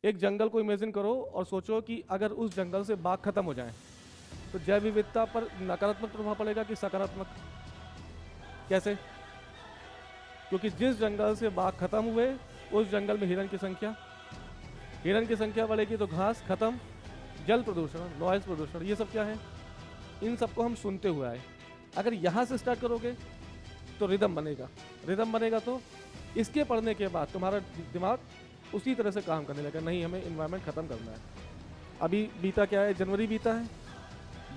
एक जंगल को इमेजिन करो और सोचो कि अगर उस जंगल से बाघ खत्म हो जाए तो जैव विविधता पर नकारात्मक प्रभाव पड़ेगा कि सकारात्मक? कैसे? क्योंकि जिस जंगल से बाघ खत्म हुए उस जंगल में हिरन की संख्या बढ़ेगी तो घास खत्म, जल प्रदूषण, नॉइज प्रदूषण, ये सब क्या है? इन सबको हम सुनते हुए आए। अगर यहाँ से स्टार्ट करोगे तो रिदम बनेगा तो इसके पढ़ने के बाद तुम्हारा दिमाग उसी तरह से काम करने लगेगा। नहीं, हमें इन्वायरमेंट ख़त्म करना है। अभी बीता क्या है? जनवरी बीता है।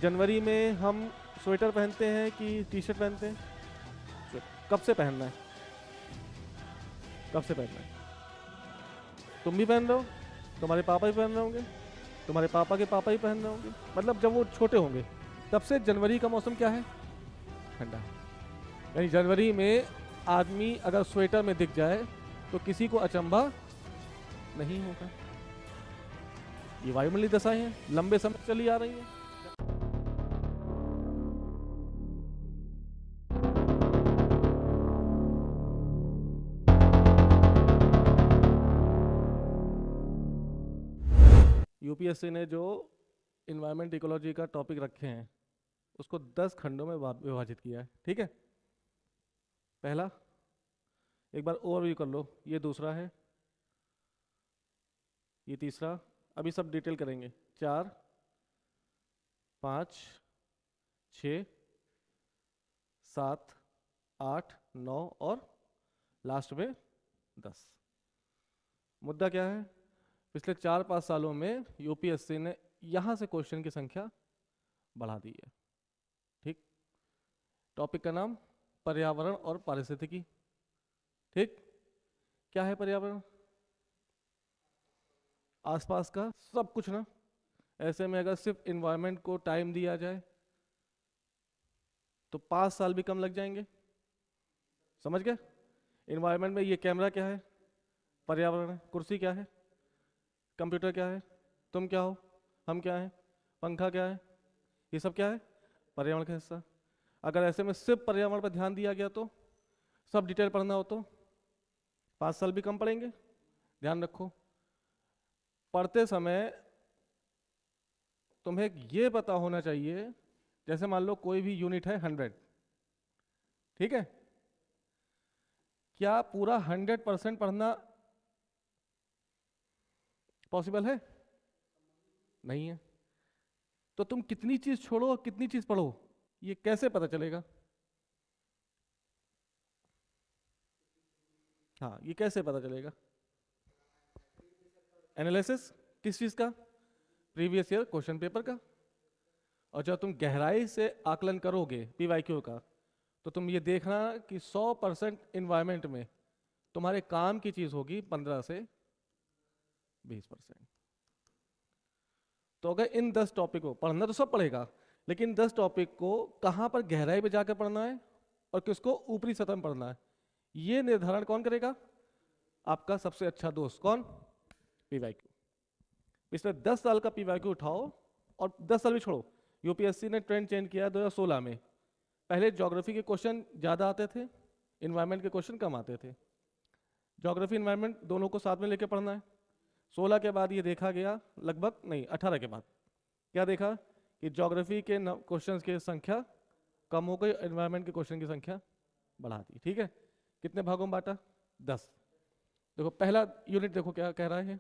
जनवरी में हम स्वेटर पहनते हैं कि टी शर्ट पहनते हैं? कब से पहनना है? तुम भी पहन रहे हो, तुम्हारे पापा भी पहन रहे होंगे, तुम्हारे पापा के पापा ही पहन रहे होंगे, मतलब जब वो छोटे होंगे तब से जनवरी का मौसम क्या है? ठंडा। यानी जनवरी में आदमी अगर स्वेटर में दिख जाए तो किसी को अचंभा नहीं होगा। ये वायुमंडलीय दशाएं हैं, लंबे समय चली आ रही हैं। यूपीएससी ने जो इन्वायरमेंट इकोलॉजी का टॉपिक रखे हैं उसको 10 खंडों में विभाजित किया है। ठीक है, पहला एक बार ओवरव्यू कर लो, ये दूसरा है, ये तीसरा, अभी सब डिटेल करेंगे। 4, 5, 6, 7, 8, 9 और लास्ट में 10। मुद्दा क्या है? पिछले 4-5 सालों में यूपीएससी ने यहाँ से क्वेश्चन की संख्या बढ़ा दी है। ठीक, टॉपिक का नाम पर्यावरण और पारिस्थितिकी। ठीक, क्या है पर्यावरण? आसपास का सब कुछ ना। ऐसे में अगर सिर्फ इन्वायरमेंट को टाइम दिया जाए तो 5 साल भी कम लग जाएंगे। समझ गए? इन्वायरमेंट में ये कैमरा क्या है? पर्यावरण है। कुर्सी क्या है? कंप्यूटर क्या है? तुम क्या हो? हम क्या हैं? पंखा क्या है? ये सब क्या है? पर्यावरण का हिस्सा। अगर ऐसे में सिर्फ पर्यावरण पर ध्यान दिया गया तो सब डिटेल पढ़ना हो तो 5 साल भी कम पड़ेंगे। ध्यान रखो, पढ़ते समय तुम्हें ये पता होना चाहिए, जैसे मान लो कोई भी यूनिट है 100, ठीक है, क्या पूरा 100% पढ़ना पॉसिबल है? नहीं है। तो तुम कितनी चीज छोड़ो और कितनी चीज पढ़ो, ये कैसे पता चलेगा? हाँ, ये कैसे पता चलेगा? एनालिसिस किस चीज का? प्रीवियस ईयर क्वेश्चन पेपर का। और जब तुम गहराई से आकलन करोगे पीवाईक्यू का तो तुम ये देखना कि 100% इन्वायरमेंट में तुम्हारे काम की चीज होगी 15 से 20%। तो अगर इन 10 टॉपिक को पढ़ना तो सब पढ़ेगा, लेकिन 10 टॉपिक को कहाँ पर गहराई में जाकर पढ़ना है और किसको ऊपरी सतह में पढ़ना है, ये निर्धारण कौन करेगा? आपका सबसे अच्छा दोस्त कौन? पीवाईक्यू। पिछले 10 साल का पीवाईक्यू उठाओ और 10 साल भी छोड़ो। यूपीएससी ने ट्रेंड चेंज किया 2016 में। पहले ज्योग्राफी के क्वेश्चन ज़्यादा आते थे, इन्वायरमेंट के क्वेश्चन कम आते थे। ज्योग्राफी इन्वायरमेंट दोनों को साथ में लेके पढ़ना है। 16 के बाद ये देखा गया, लगभग नहीं 18 के बाद क्या देखा कि ज्योग्राफी के क्वेश्चन की संख्या कम हो गई, इन्वायरमेंट के क्वेश्चन की संख्या बढ़ा दी। ठीक है, कितने भागों में बांटा? 10। देखो पहला यूनिट देखो क्या कह रहा है,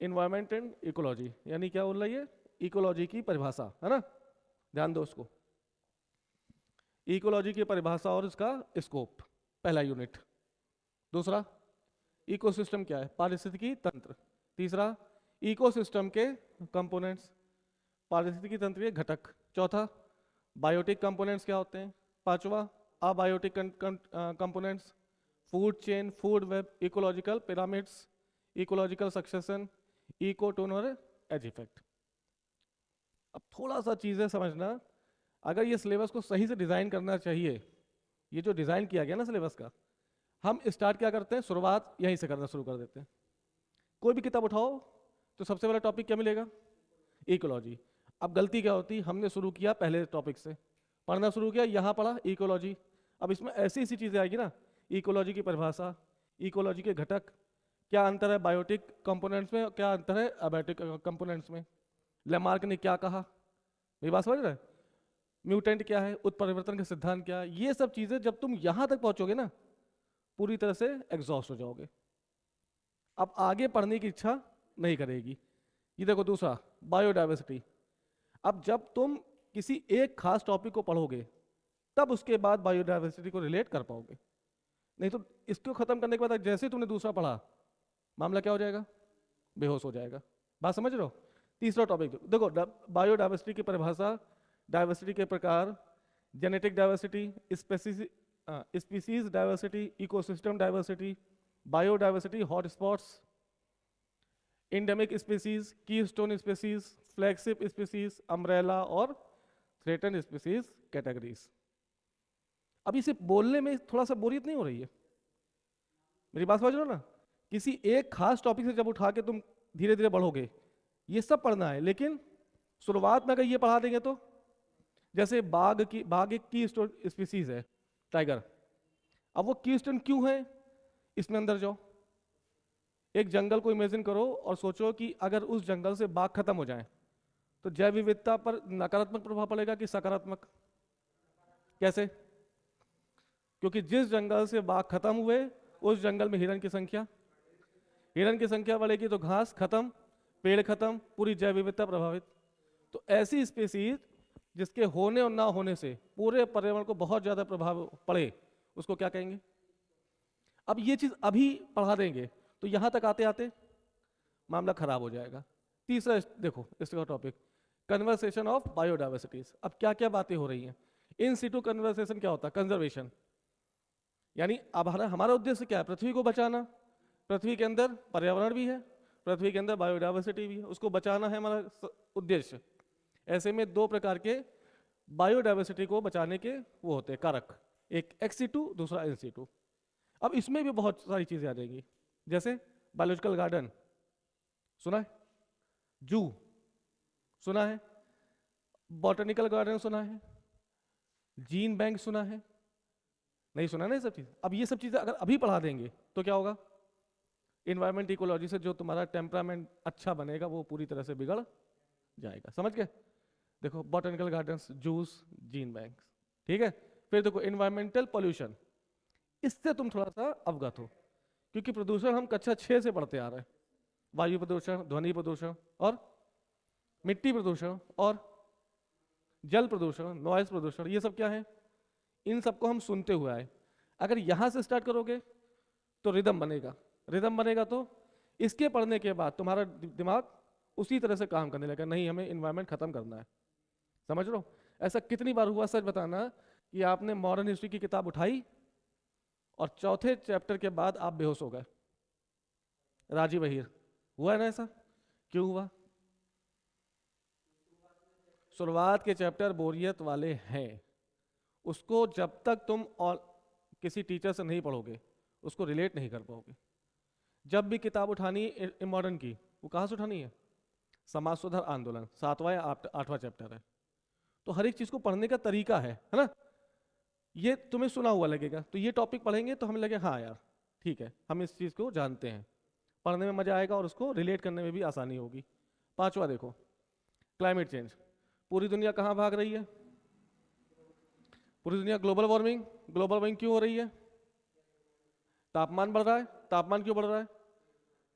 इन्वायरमेंट एंड इकोलॉजी, यानी क्या बोल रही है? इकोलॉजी की परिभाषा, है ना? ध्यान दो उसको, इकोलॉजी की परिभाषा और इसका स्कोप, पहला यूनिट। दूसरा, इकोसिस्टम क्या है? पारिस्थितिकी तंत्र। तीसरा, इकोसिस्टम के कंपोनेंट्स, पारिस्थितिकी तंत्र के घटक। चौथा, बायोटिक कंपोनेंट्स क्या होते हैं। पांचवा, abiotic components, food chain, food web, ecological pyramids, ecological succession, ecotone और एज इफेक्ट। अब थोड़ा सा चीज़ें समझना, अगर ये सिलेबस को सही से डिज़ाइन करना चाहिए, ये जो डिज़ाइन किया गया ना सिलेबस का, हम स्टार्ट क्या करते हैं? शुरुआत यहीं से करना शुरू कर देते हैं। कोई भी किताब उठाओ तो सबसे पहला टॉपिक क्या मिलेगा? इकोलॉजी। अब गलती क्या होती, हमने शुरू किया पहले टॉपिक से, पढ़ना शुरू किया, यहाँ पढ़ा इकोलॉजी। अब इसमें ऐसी ऐसी चीज़ें आएगी ना इकोलॉजी की परिभाषा, इकोलॉजी के घटक, क्या अंतर है बायोटिक कंपोनेंट्स में, क्या अंतर है अबायोटिक कंपोनेंट्स में, लेमार्क ने क्या कहा, मेरी बात समझ रहे हैं, म्यूटेंट क्या है, उत्परिवर्तन का सिद्धांत क्या है, ये सब चीजें जब तुम यहां तक पहुंचोगे ना पूरी तरह से एग्जॉस्ट हो जाओगे, अब आगे पढ़ने की इच्छा नहीं करेगी। ये देखो दूसरा बायोडाइवर्सिटी, अब जब तुम किसी एक खास टॉपिक को पढ़ोगे तब उसके बाद बायोडाइवर्सिटी को रिलेट कर पाओगे, नहीं तो इसको खत्म करने के बाद जैसे ही तुमने दूसरा पढ़ा मामला क्या हो जाएगा, बेहोश हो जाएगा। बात समझ रहे हो। तीसरा टॉपिक देखो बायोडाइवर्सिटी की परिभाषा, डाइवर्सिटी के प्रकार, genetic diversity, species diversity, ecosystem diversity, biodiversity, hotspots, endemic species, keystone species, flagship species, umbrella और थ्रेटन स्पीसीज कैटेगरीज। अब इसे बोलने में थोड़ा सा बोरियत नहीं हो रही है, मेरी बात समझ रहे हो ना। किसी एक खास टॉपिक से जब उठा के तुम धीरे धीरे बढ़ोगे, ये सब पढ़ना है, लेकिन शुरुआत में अगर ये पढ़ा देंगे तो, जैसे बाघ एक कीस्टोन स्पीसीज है, टाइगर, अब वो कीस्टोन क्यों है, इसमें अंदर जाओ, एक जंगल को इमेजिन करो और सोचो कि अगर उस जंगल से बाघ खत्म हो जाए तो जैव विविधता पर नकारात्मक प्रभाव पड़ेगा कि सकारात्मक, कैसे, क्योंकि जिस जंगल से बाघ खत्म हुए उस जंगल में हिरन की संख्या बढ़ेगी तो घास खत्म, पेड़ खत्म, पूरी जैव विविधता प्रभावित। तो ऐसी स्पीसीज जिसके होने और ना होने से पूरे पर्यावरण को बहुत ज्यादा प्रभाव पड़े उसको क्या कहेंगे। अब ये चीज अभी पढ़ा देंगे तो यहां तक आते आते मामला खराब हो जाएगा। तीसरा देखो इसका टॉपिक कन्वर्सेशन ऑफ बायोडाइवर्सिटीज। अब क्या क्या बातें हो रही हैं, इन सिटू कन्वर्सेशन क्या होता है, कंजर्वेशन, यानी अब हमारा उद्देश्य क्या है, पृथ्वी को बचाना, पृथ्वी के अंदर पर्यावरण भी है, पृथ्वी के अंदर बायोडाइवर्सिटी भी है, उसको बचाना है हमारा उद्देश्य। ऐसे में दो प्रकार के बायोडाइवर्सिटी को बचाने के वो होते हैं कारक, एक एक्स सिटू, दूसरा इन सिटू। अब इसमें भी बहुत सारी चीजें आ जाएंगी, जैसे बायोलॉजिकल गार्डन सुना है, जू सुना है, बॉटनिकल गार्डन सुना है, जीन बैंक सुना है, नहीं सुना ना ये सब चीज। अब ये सब चीजें अगर अभी पढ़ा देंगे तो क्या होगा, इन्वायरमेंट इकोलॉजी से जो तुम्हारा टेम्परामेंट अच्छा बनेगा वो पूरी तरह से बिगड़ जाएगा, समझ गए। देखो botanical gardens, juice, gene bank, ठीक है। फिर देखो इन्वायरमेंटल पोल्यूशन, इससे तुम थोड़ा सा अवगत हो, क्योंकि प्रदूषण हम कक्षा 6 से पढ़ते आ रहे हैं, वायु प्रदूषण, ध्वनि प्रदूषण और मिट्टी प्रदूषण और जल प्रदूषण, नॉइज प्रदूषण, ये सब क्या है, इन सबको हम सुनते हुए आए। अगर यहां से स्टार्ट करोगे तो रिदम बनेगा तो इसके पढ़ने के बाद तुम्हारा दिमाग उसी तरह से काम करने लगेगा, नहीं हमें इन्वायरमेंट खत्म करना है, समझ लो। ऐसा कितनी बार हुआ सच बताना कि आपने मॉडर्न हिस्ट्री की किताब उठाई और चौथे चैप्टर के बाद आप बेहोश हो गए, राजी वहीर, हुआ है ना ऐसा, क्यों हुआ, शुरुआत के चैप्टर बोरियत वाले हैं, उसको जब तक तुम और किसी टीचर से नहीं पढ़ोगे उसको रिलेट नहीं कर पाओगे। जब भी किताब उठानी मॉडर्न की, वो कहाँ से उठानी है, समाज सुधार आंदोलन 7वां या 8वां चैप्टर है। तो हर एक चीज को पढ़ने का तरीका है ना, ये तुम्हें सुना हुआ लगेगा, तो ये टॉपिक पढ़ेंगे तो हमें लगे हाँ यार ठीक है हम इस चीज को जानते हैं, पढ़ने में मजा आएगा और उसको रिलेट करने में भी आसानी होगी। 5वां देखो क्लाइमेट चेंज, पूरी दुनिया कहाँ भाग रही है, पूरी दुनिया ग्लोबल वार्मिंग क्यों हो रही है, तापमान बढ़ रहा है, तापमान क्यों बढ़ रहा है,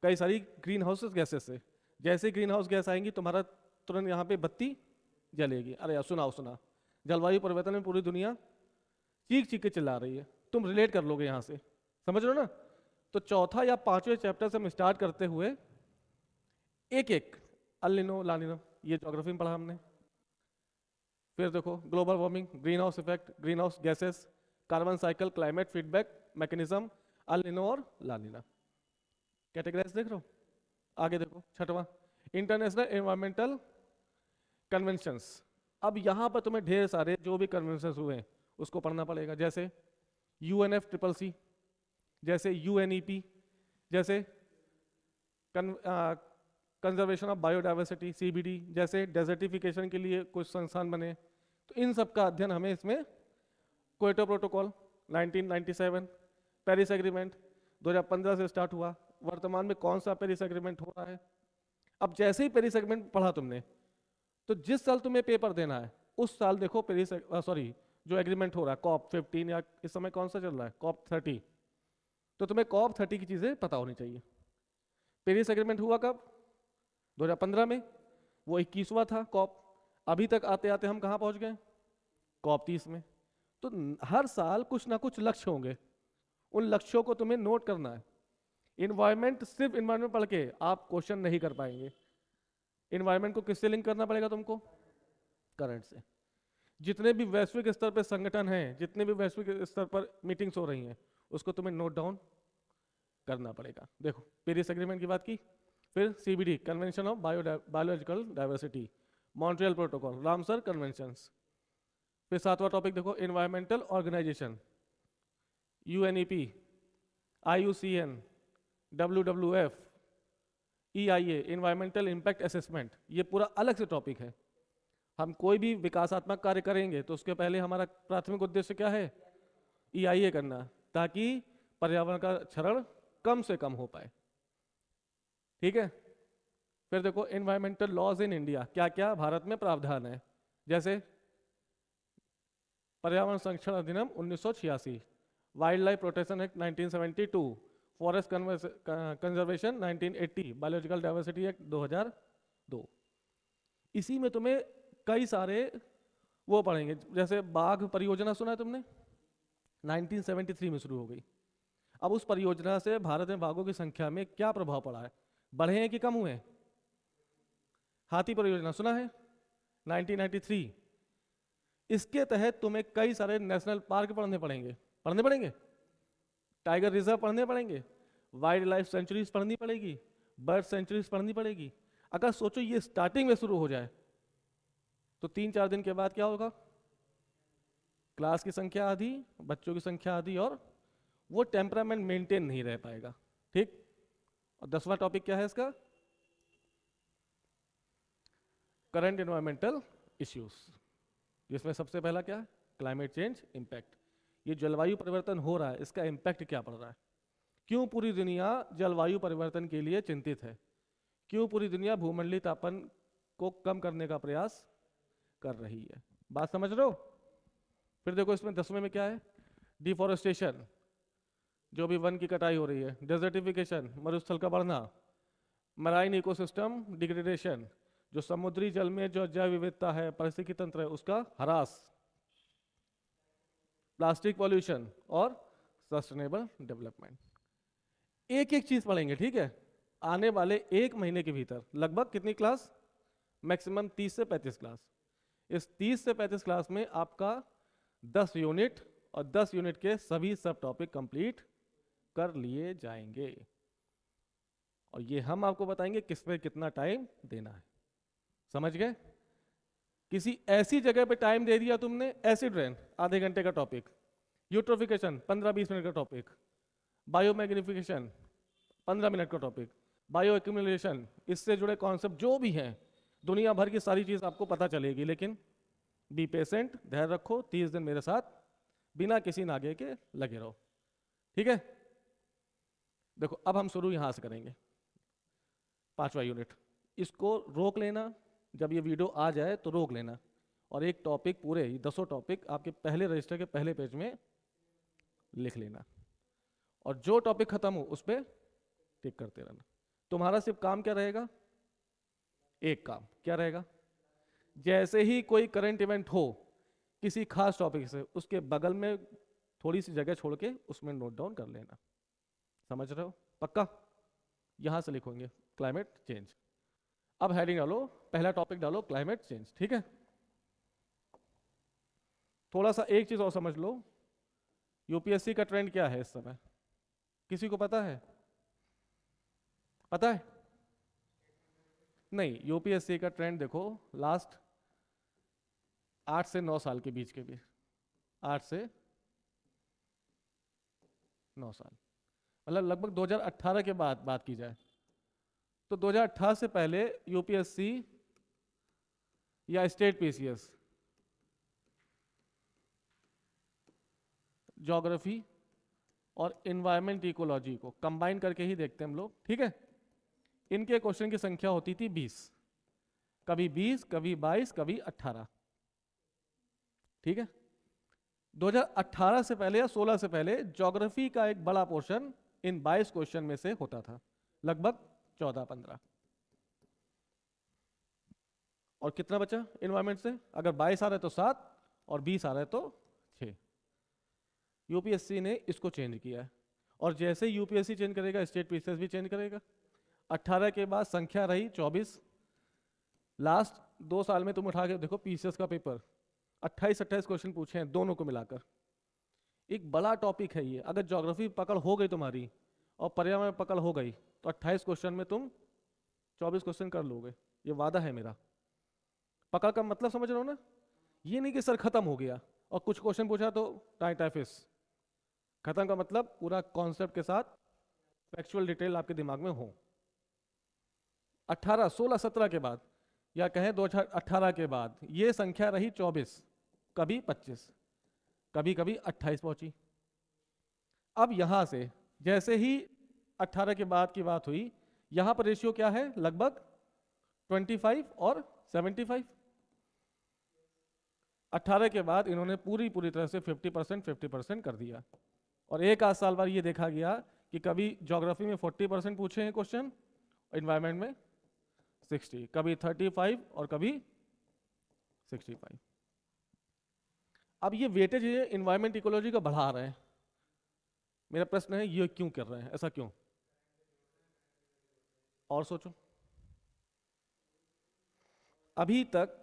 कई सारी ग्रीन हाउस गैसेस से, जैसे ग्रीन हाउस गैस आएंगी तुम्हारा तुरंत यहाँ पे बत्ती जलेगी, अरे यार सुना जलवायु परिवर्तन में पूरी दुनिया चीख के चिल्ला रही है, तुम रिलेट कर लोगे यहाँ से, समझ रहे हो ना। तो चौथा या 5वें चैप्टर से हम स्टार्ट करते हुए एक एक अल निनो ला निनो, ये ज्योग्राफी में पढ़ा हमने। फिर देखो global warming, greenhouse effect, greenhouse gases, carbon cycle, climate feedback mechanism, El Nino और ला निना, कैटेगराइज देख रहे हो। आगे देखो 6वां इंटरनेशनल एनवायरमेंटल कन्वेंशंस। अब यहाँ पर तुम्हें ढेर सारे जो भी कन्वेंशंस हुए हैं उसको पढ़ना पड़ेगा, जैसे UNFCCC, जैसे UNEP, जैसे कंजर्वेशन ऑफ बायोडाइवर्सिटी CBD, जैसे डेजर्टिफिकेशन के लिए कुछ संस्थान बने, तो इन सब का अध्ययन हमें इसमें क्योटो प्रोटोकॉल 1997, पेरिस एग्रीमेंट 2015 से स्टार्ट हुआ, वर्तमान में कौन सा पेरिस एग्रीमेंट हो रहा है। अब जैसे ही पेरिस एग्रीमेंट पढ़ा तुमने, तो जिस साल तुम्हें पेपर देना है उस साल देखो पेरिस जो एग्रीमेंट हो रहा है COP 15 या इस समय कौन सा चल रहा है COP 30, तो तुम्हें COP 30 की चीज़ें पता होनी चाहिए। पेरिस एग्रीमेंट हुआ कब? 2015 में, वो 21वां था COP। अभी तक आते आते हम कहाँ पहुँच गए? COP 30 में। तो हर साल कुछ ना कुछ लक्ष्य होंगे, उन लक्ष्यों को तुम्हें नोट करना है। इन्वायरमेंट, सिर्फ इन्वायरमेंट पढ़ के आप क्वेश्चन नहीं कर पाएंगे। इन्वायरमेंट को किससे लिंक करना पड़ेगा तुमको? करंट से। जितने भी वैश्विक स्तर पर संगठन हैं, जितने भी वैश्विक स्तर पर मीटिंग्स हो रही हैं, उसको तुम्हें नोट डाउन करना पड़ेगा। देखो पेरिस एग्रीमेंट की बात की, फिर CBD convention of biological diversity, Montreal protocol, Ramsar conventions. फिर 7वां टॉपिक देखो environmental organisation, UNEP, IUCN, WWF, EIA, environmental impact assessment. ये पूरा अलग से टॉपिक है। हम कोई भी विकासात्मक कार्य करेंगे तो उसके पहले हमारा प्राथमिक उद्देश्य क्या है? EIA करना, ताकि पर्यावरण का क्षरण कम से कम हो पाए। ठीक है। फिर देखो एनवायरमेंटल लॉज इन इंडिया, क्या क्या भारत में प्रावधान है, जैसे पर्यावरण संरक्षण अधिनियम 1986, wild life protection act 1972, forest conservation 1980, biological diversity act 2002। इसी में तुम्हें कई सारे वो पढ़ेंगे, जैसे बाघ परियोजना सुना है तुमने? 1973 में शुरू हो गई। अब उस परियोजना से भारत में बाघों की संख्या में क्या प्रभाव पड़ा है? बढ़े हैं कि कम हुए हैं? हाथी परियोजना सुना है? 1993। इसके तहत तुम्हें कई सारे नेशनल पार्क पढ़ने पड़ेंगे, टाइगर रिजर्व पढ़ने पड़ेंगे, वाइल्ड लाइफ सेंचुरीज पढ़नी पड़ेगी, बर्ड सेंचुरीज पढ़नी पड़ेगी। अगर सोचो ये स्टार्टिंग में शुरू हो जाए तो 3-4 दिन के बाद क्या होगा? क्लास की संख्या आधी, बच्चों की संख्या आधी, और वो टेम्परामेंट मेंटेन नहीं रह पाएगा। ठीक। और 10वां टॉपिक क्या है इसका? करंट एनवायरमेंटल इश्यूज, जिसमें सबसे पहला क्या है? Climate change impact. ये जलवायु परिवर्तन हो रहा है, इसका इम्पैक्ट क्या पड़ रहा है? क्यों पूरी दुनिया जलवायु परिवर्तन के लिए चिंतित है? क्यों पूरी दुनिया भूमंडलीय तापन को कम करने का प्रयास कर रही है? बात समझ रहे हो? फिर देखो इसमें 10वें में क्या है? डिफॉरेस्टेशन, जो भी वन की कटाई हो रही है, डेजर्टिफिकेशन, मरुस्थल का बढ़ना, मराइन इकोसिस्टम डिग्रेडेशन, जो समुद्री जल में जो जैव विविधता है, पारिस्थितिकी तंत्र है, उसका ह्रास, प्लास्टिक पॉल्यूशन और सस्टेनेबल डेवलपमेंट। एक एक चीज पढ़ेंगे, ठीक है? आने वाले 1 महीने के भीतर लगभग कितनी क्लास? मैक्सिमम 30 से 35 क्लास। इस 30 से 35 क्लास में आपका 10 यूनिट और 10 यूनिट के सभी सब टॉपिक कंप्लीट कर लिए जाएंगे, और ये हम आपको बताएंगे किस पे कितना टाइम देना है। समझ गए? किसी ऐसी जगह पे टाइम दे दिया तुमने, एसिड रेन आधे घंटे का टॉपिक, यूट्रोफिकेशन 15-20 मिनट का टॉपिक, बायोमैग्निफिकेशन 15 मिनट का टॉपिक, बायो एक्यूमुलेशन, इससे जुड़े कॉन्सेप्ट जो भी हैं, दुनिया भर की सारी चीज़ आपको पता चलेगी। लेकिन बी पेशेंट, धैर्य रखो, 30 दिन मेरे साथ बिना किसी नागे के लगे रहो। ठीक है? देखो अब हम शुरू यहाँ से करेंगे। 5वां यूनिट, इसको रोक लेना, जब ये वीडियो आ जाए तो रोक लेना, और एक टॉपिक पूरे 10 टॉपिक आपके पहले रजिस्टर के पहले पेज में लिख लेना, और जो टॉपिक खत्म हो उस पर टिक करते रहना। तुम्हारा सिर्फ काम क्या रहेगा? एक काम क्या रहेगा? जैसे ही कोई करंट इवेंट हो किसी खास टॉपिक से, उसके बगल में थोड़ी सी जगह छोड़ के उसमें नोट डाउन कर लेना। समझ रहे हो? पक्का? यहां से लिखोगे क्लाइमेट चेंज। अब हेडिंग डालो, पहला टॉपिक डालो क्लाइमेट चेंज। ठीक है? थोड़ा सा एक चीज और समझ लो, यूपीएससी का ट्रेंड क्या है इस समय? किसी को पता है? पता है? नहीं, यूपीएससी का ट्रेंड देखो लास्ट 8 से 9 साल के बीच के भी, 8 से 9 साल, मतलब लगभग 2018 के बाद बात की जाए तो 2018 से पहले यूपीएससी या स्टेट पीसीएस ज्योग्राफी और इन्वायरमेंट इकोलॉजी को कंबाइन करके ही देखते हैं हम लोग, ठीक है। इनके क्वेश्चन की संख्या होती थी 20, कभी 20, कभी 22, कभी 18, ठीक है। 2018 से पहले या 16 से पहले ज्योग्राफी का एक बड़ा पोर्शन इन 22 क्वेश्चन में से होता था, लगभग 14-15। और कितना बचा इन्वायरमेंट से? अगर 22 आ रहे तो 7 और 20 आ रहे तो 6। यूपीएससी ने इसको चेंज किया है, और जैसे यूपीएससी चेंज करेगा स्टेट पीसीएस भी चेंज करेगा। 18 के बाद संख्या रही 24। लास्ट 2 साल में तुम उठा के देखो पीसीएस का पेपर, 28-28 क्वेश्चन पूछे हैं दोनों को मिलाकर। एक बड़ा टॉपिक है ये। अगर ज्योग्राफी पकड़ हो गई तुम्हारी और पर्यावरण पकड़ हो गई तो 28 क्वेश्चन में तुम 24 क्वेश्चन कर लोगे, ये वादा है मेरा। पकड़ का मतलब समझ रहे हो ना? ये नहीं कि सर खत्म हो गया और कुछ क्वेश्चन पूछा तो टाइफिस। खत्म का मतलब पूरा कॉन्सेप्ट के साथ फैक्चुअल डिटेल आपके दिमाग में हो। 18, 16, 17 के बाद, या कहें 2018 के बाद, ये संख्या रही 24, कभी 25, कभी कभी 28 पहुंची। अब यहां से जैसे ही 18 के बाद की बात हुई, यहां पर रेशियो क्या है? लगभग 25 और 75। 18 के बाद इन्होंने पूरी तरह से 50% कर दिया। और एक आध साल बाद ये देखा गया कि कभी ज्योग्राफी में 40% पूछे हैं क्वेश्चन, एनवायरनमेंट में 60, कभी 35 और कभी 65। अब ये वेटेज ये एनवायरनमेंट इकोलॉजी का बढ़ा रहे हैं। मेरा प्रश्न है ये क्यों कर रहे हैं, ऐसा क्यों? और सोचो, अभी तक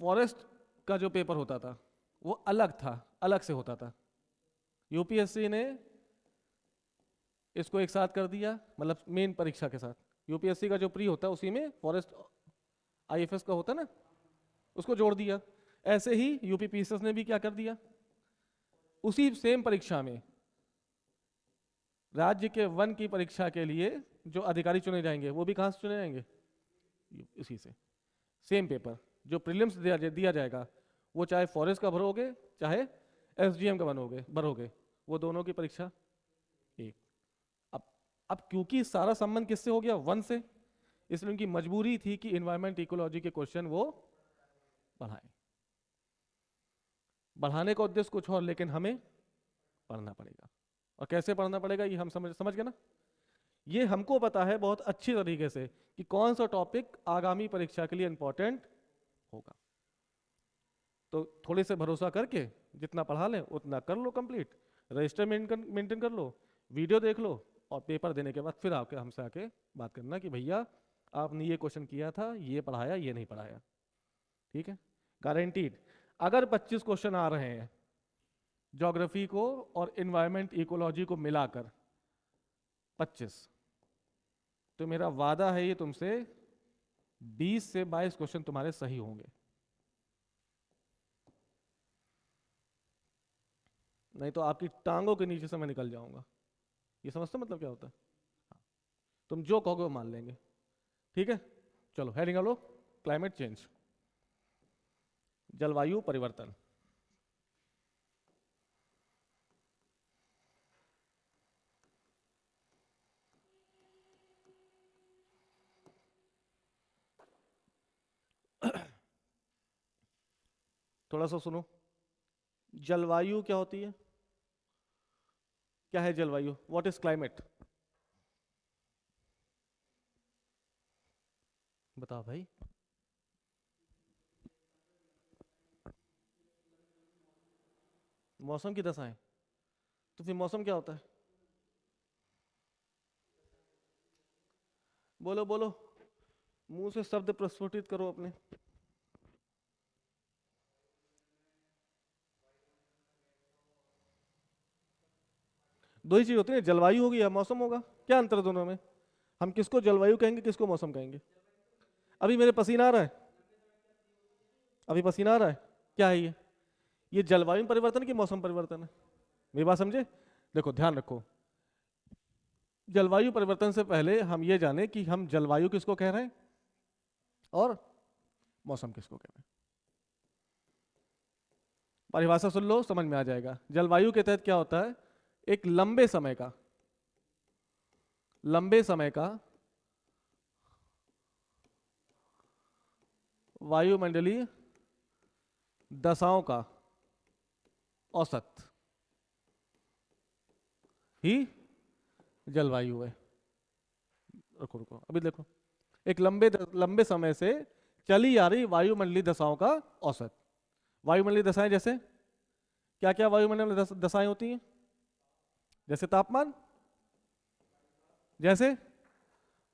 फॉरेस्ट का जो पेपर होता था वो अलग था, अलग से होता था। यूपीएससी ने इसको एक साथ कर दिया, मतलब मेन परीक्षा के साथ। यूपीएससी का जो प्री होता है उसी में फॉरेस्ट आईएफएस का होता है ना, उसको जोड़ दिया। ऐसे ही यूपीपीसीएस ने भी क्या कर दिया, उसी सेम परीक्षा में राज्य के वन की परीक्षा के लिए जो अधिकारी चुने जाएंगे वो भी कहां से चुने जाएंगे? इसी से। सेम पेपर जो प्रीलिम्स दिया जाएगा वो चाहे फॉरेस्ट का भरोगे चाहे एसडीएम का भरोगे, वो दोनों की परीक्षा एक। अब क्योंकि सारा संबंध किससे हो गया? वन से, इसलिए उनकी मजबूरी थी कि एनवायरमेंट इकोलॉजी के क्वेश्चन वो बढ़ाएं। बढ़ाने का उद्देश्य कुछ और, लेकिन हमें पढ़ना पड़ेगा। और कैसे पढ़ना पड़ेगा ये हम समझ गए ना। ये हमको पता है बहुत अच्छी तरीके से कि कौन सा टॉपिक आगामी परीक्षा के लिए इंपॉर्टेंट होगा। तो थोड़े से भरोसा करके जितना पढ़ा लें उतना कर लो कंप्लीट, रजिस्टर मेंटेन कर लो, वीडियो देख लो, और पेपर देने के बाद फिर आके हमसे आके बात करना कि भैया आपने ये क्वेश्चन किया था, ये पढ़ाया, ये नहीं पढ़ाया। ठीक है, गारंटीड। अगर 25 क्वेश्चन आ रहे हैं ज्योग्राफी को और एनवायरमेंट इकोलॉजी को मिलाकर 25, तो मेरा वादा है ये तुमसे 20 से 22 क्वेश्चन तुम्हारे सही होंगे। नहीं तो आपकी टांगों के नीचे से मैं निकल जाऊंगा। ये समझते मतलब क्या होता है? तुम जो कहोगे वो मान लेंगे। ठीक है, चलो हेडिंग लो, क्लाइमेट चेंज, जलवायु परिवर्तन। थोड़ा सा सुनो, जलवायु क्या होती है? क्या है जलवायु? What is climate? बताओ भाई। मौसम की दशाएं। तो फिर मौसम क्या होता है? बोलो बोलो, मुंह से शब्द प्रस्फुटित करो अपने। दो ही चीज होती है, जलवायु होगी या मौसम होगा। क्या अंतर है दोनों में? हम किसको जलवायु कहेंगे, किसको मौसम कहेंगे? अभी मेरे पसीना आ रहा है, अभी पसीना आ रहा है, क्या है ये जलवायु में परिवर्तन की मौसम परिवर्तन है? मेरी बात समझे? देखो ध्यान रखो, जलवायु परिवर्तन से पहले हम ये जाने कि हम जलवायु किसको कह रहे हैं और मौसम किसको कह रहे हैं। परिभाषा सुन लो, समझ में आ जाएगा। जलवायु के तहत क्या होता है? एक लंबे समय का वायुमंडलीय दशाओं का औसत ही जलवायु है। रुको रुको, अभी देखो, एक लंबे समय से चली आ रही वायुमंडलीय दशाओं का औसत। वायुमंडलीय दशाएं जैसे क्या क्या वायुमंडलीय दशाएं होती हैं? जैसे तापमान, जैसे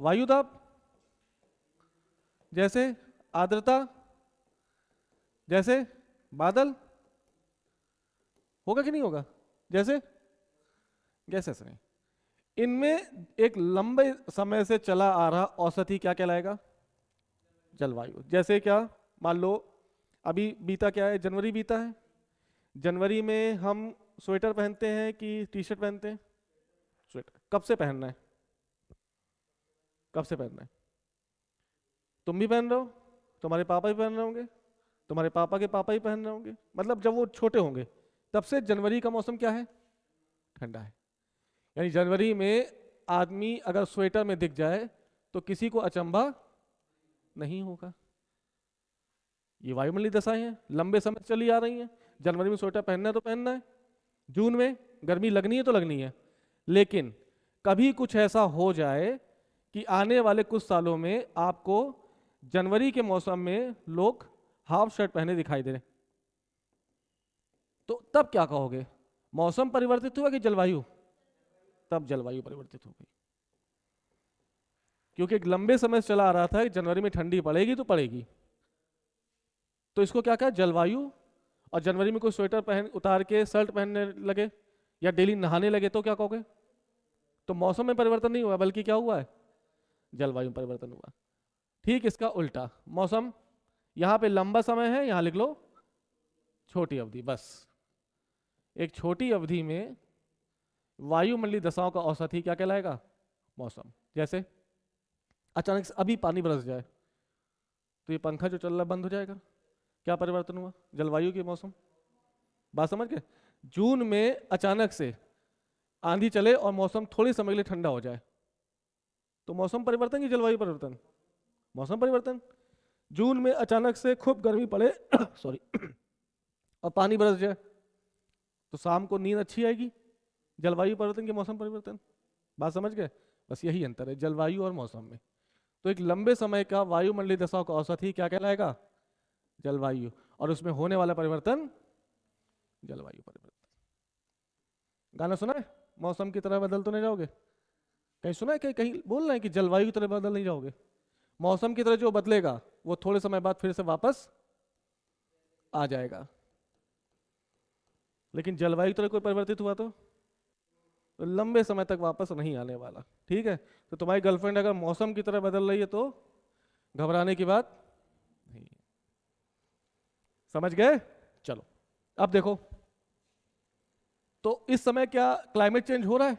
वायुदाब, जैसे आर्द्रता, जैसे बादल, होगा कि नहीं होगा? जैसे गैसेस नहीं। इनमें एक लंबे समय से चला आ रहा औसत ही क्या कहलाएगा? जलवायु। जैसे क्या, मान लो अभी बीता क्या है, जनवरी बीता है। जनवरी में हम स्वेटर पहनते हैं कि टी शर्ट पहनते हैं? स्वेटर। कब से पहनना है? कब से पहनना है? तुम भी पहन रहे हो, तुम्हारे पापा भी पहन रहे होंगे, तुम्हारे पापा के पापा ही पहन रहे होंगे, मतलब जब वो छोटे होंगे तब से जनवरी का मौसम क्या है? ठंडा है। यानी जनवरी में आदमी अगर स्वेटर में दिख जाए तो किसी को अचंभा नहीं होगा। ये वायुमंडलीय दशाएं हैं, लंबे समय से चली आ रही हैं। जनवरी में स्वेटर पहनना है तो पहनना है, जून में गर्मी लगनी है तो लगनी है। लेकिन कभी कुछ ऐसा हो जाए कि आने वाले कुछ सालों में आपको जनवरी के मौसम में लोग हाफ शर्ट पहने दिखाई दे रहे, तो तब क्या कहोगे? मौसम परिवर्तित हुआ कि जलवायु? तब जलवायु परिवर्तित हो गई, क्योंकि एक लंबे समय से चला आ रहा था कि जनवरी में ठंडी पड़ेगी तो पड़ेगी, तो इसको क्या कहा? जलवायु। और जनवरी में कोई स्वेटर पहन उतार के शर्ट पहनने लगे या डेली नहाने लगे तो क्या कहोगे? तो मौसम में परिवर्तन नहीं हुआ, बल्कि क्या हुआ है? जलवायु में परिवर्तन हुआ। ठीक इसका उल्टा, मौसम यहां पे लंबा समय है, यहां लिख लो छोटी अवधि। बस एक छोटी अवधि में वायुमंडलीय दशाओं का औसत ही क्या कहलाएगा? मौसम। जैसे अचानक से अभी पानी बरस जाए तो ये पंखा जो चल रहा है बंद हो जाएगा, क्या परिवर्तन हुआ? जलवायु के मौसम। बात समझ गए? जून में अचानक से आंधी चले और मौसम थोड़े समय के लिए ठंडा हो जाए तो मौसम परिवर्तन की जलवायु परिवर्तन? मौसम परिवर्तन। जून में अचानक से खूब गर्मी पड़े सॉरी और पानी बरस जाए तो शाम को नींद अच्छी आएगी, जलवायु परिवर्तन के मौसम परिवर्तन। बात समझ गए? बस यही अंतर है जलवायु और मौसम में। तो एक लंबे समय का वायुमंडलीय दशाओं का औसत ही क्या कहलाएगा? जलवायु। और उसमें होने वाला परिवर्तन जलवायु परिवर्तन। गाना सुना है? मौसम की तरह बदल तो नहीं जाओगे? कहीं सुना है? कहीं कहीं बोल रहे हैं कि जलवायु की तरह बदल नहीं जाओगे? मौसम की तरह जो बदलेगा वो थोड़े समय बाद फिर से वापस आ जाएगा, लेकिन जलवायु की तरह कोई परिवर्तित हुआ तो लंबे समय तक वापस नहीं आने वाला। ठीक है? तो तुम्हारी गर्लफ्रेंड अगर मौसम की तरह बदल रही है तो घबराने की बात नहीं। समझ गए? चलो अब देखो, तो इस समय क्या क्लाइमेट चेंज हो रहा है?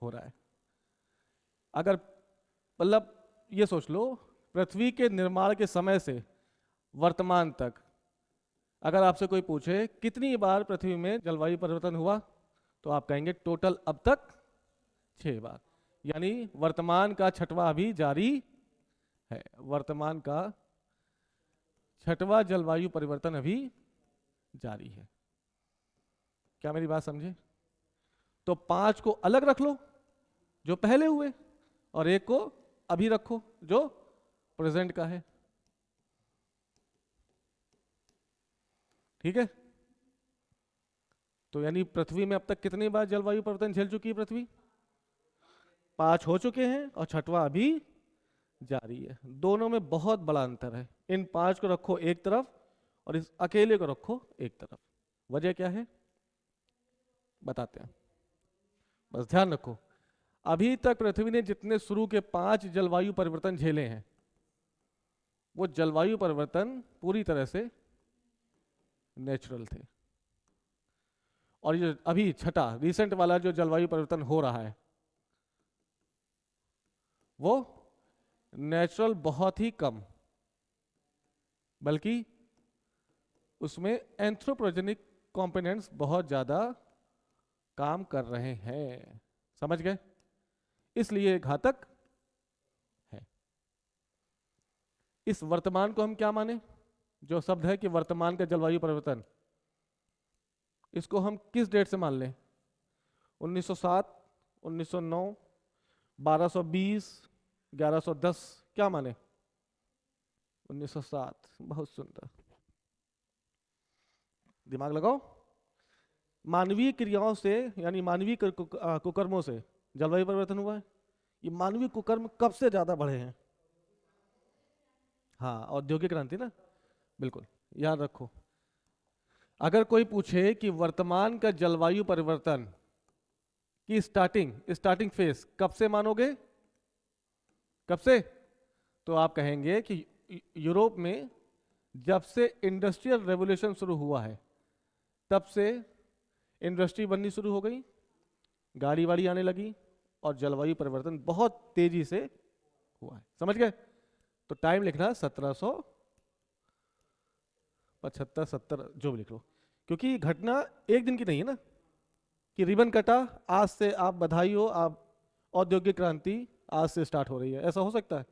हो रहा है। अगर मतलब ये सोच लो, पृथ्वी के निर्माण के समय से वर्तमान तक अगर आपसे कोई पूछे कितनी बार पृथ्वी में जलवायु परिवर्तन हुआ, तो आप कहेंगे टोटल अब तक 6 बार। यानी वर्तमान का 6वां अभी जारी है। वर्तमान का 6वां जलवायु परिवर्तन अभी जारी है। क्या मेरी बात समझे? तो 5 को अलग रख लो जो पहले हुए, और 1 को अभी रखो जो प्रेजेंट का है। ठीक है? तो यानी पृथ्वी में अब तक कितनी बार जलवायु परिवर्तन झेल चुकी है पृथ्वी? 5 हो चुके हैं और 6वां अभी जारी है। दोनों में बहुत बड़ा अंतर है। इन 5 को रखो एक तरफ और इस अकेले को रखो एक तरफ। वजह क्या है बताते हैं, बस ध्यान रखो। अभी तक पृथ्वी ने जितने शुरू के 5 जलवायु परिवर्तन झेले हैं, वो जलवायु परिवर्तन पूरी तरह से नेचुरल थे। और ये अभी 6ठा रिसेंट वाला जो जलवायु परिवर्तन हो रहा है वो नेचुरल बहुत ही कम, बल्कि उसमें एंथ्रोपोजेनिक कंपोनेंट्स बहुत ज्यादा काम कर रहे हैं। समझ गए? इसलिए घातक है। इस वर्तमान को हम क्या माने? जो शब्द है कि वर्तमान का जलवायु परिवर्तन, इसको हम किस डेट से मान लें? 1907, 1909, 1220, 1110, क्या माने? 1907। बहुत सुंदर, दिमाग लगाओ। मानवीय क्रियाओं से, यानी मानवीय कुकर्मों से जलवायु परिवर्तन हुआ है। ये मानवीय कुकर्म कब से ज्यादा बढ़े हैं? हाँ, औद्योगिक क्रांति ना, बिल्कुल याद रखो। अगर कोई पूछे कि वर्तमान का जलवायु परिवर्तन की स्टार्टिंग फेज कब से मानोगे, कब से? तो आप कहेंगे कि यूरोप में जब से इंडस्ट्रियल रेवोल्यूशन शुरू हुआ है, तब से इंडस्ट्री बननी शुरू हो गई, गाड़ी वाड़ी आने लगी, और जलवायु परिवर्तन बहुत तेजी से हुआ है। समझ गए? तो टाइम लिखना 1775, 70, जो भी लिख लो, क्योंकि घटना एक दिन की नहीं है ना, कि रिबन कटा, आज से आप बधाई हो, आप औद्योगिक क्रांति आज से स्टार्ट हो रही है, ऐसा हो सकता है?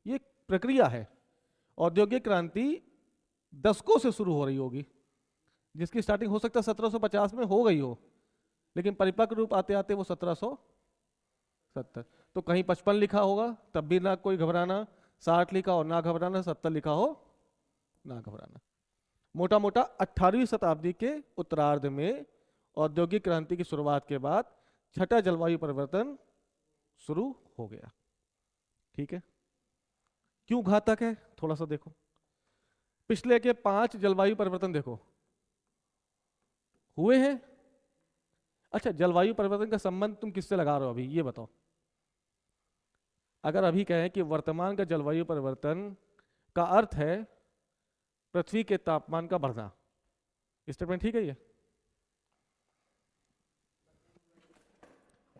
ये प्रक्रिया है। औद्योगिक क्रांति दशकों से शुरू हो रही होगी, जिसकी स्टार्टिंग हो सकता है 1750 में हो गई हो, लेकिन परिपक्व रूप आते आते वो 1770। तो कहीं 55 लिखा होगा, तब भी ना कोई घबराना, 60 लिखा हो ना घबराना, 70 लिखा हो ना घबराना। मोटा मोटा 18वीं शताब्दी के उत्तरार्ध में औद्योगिक क्रांति की शुरुआत के बाद छठा जलवायु परिवर्तन शुरू हो गया। ठीक है? क्यों घातक है थोड़ा सा देखो। पिछले के 5 जलवायु परिवर्तन देखो हुए हैं। अच्छा, जलवायु परिवर्तन का संबंध तुम किससे लगा रहे हो अभी, ये बताओ। अगर अभी कहें कि वर्तमान का जलवायु परिवर्तन का अर्थ है पृथ्वी के तापमान का बढ़ना, स्टेटमेंट ठीक है ये?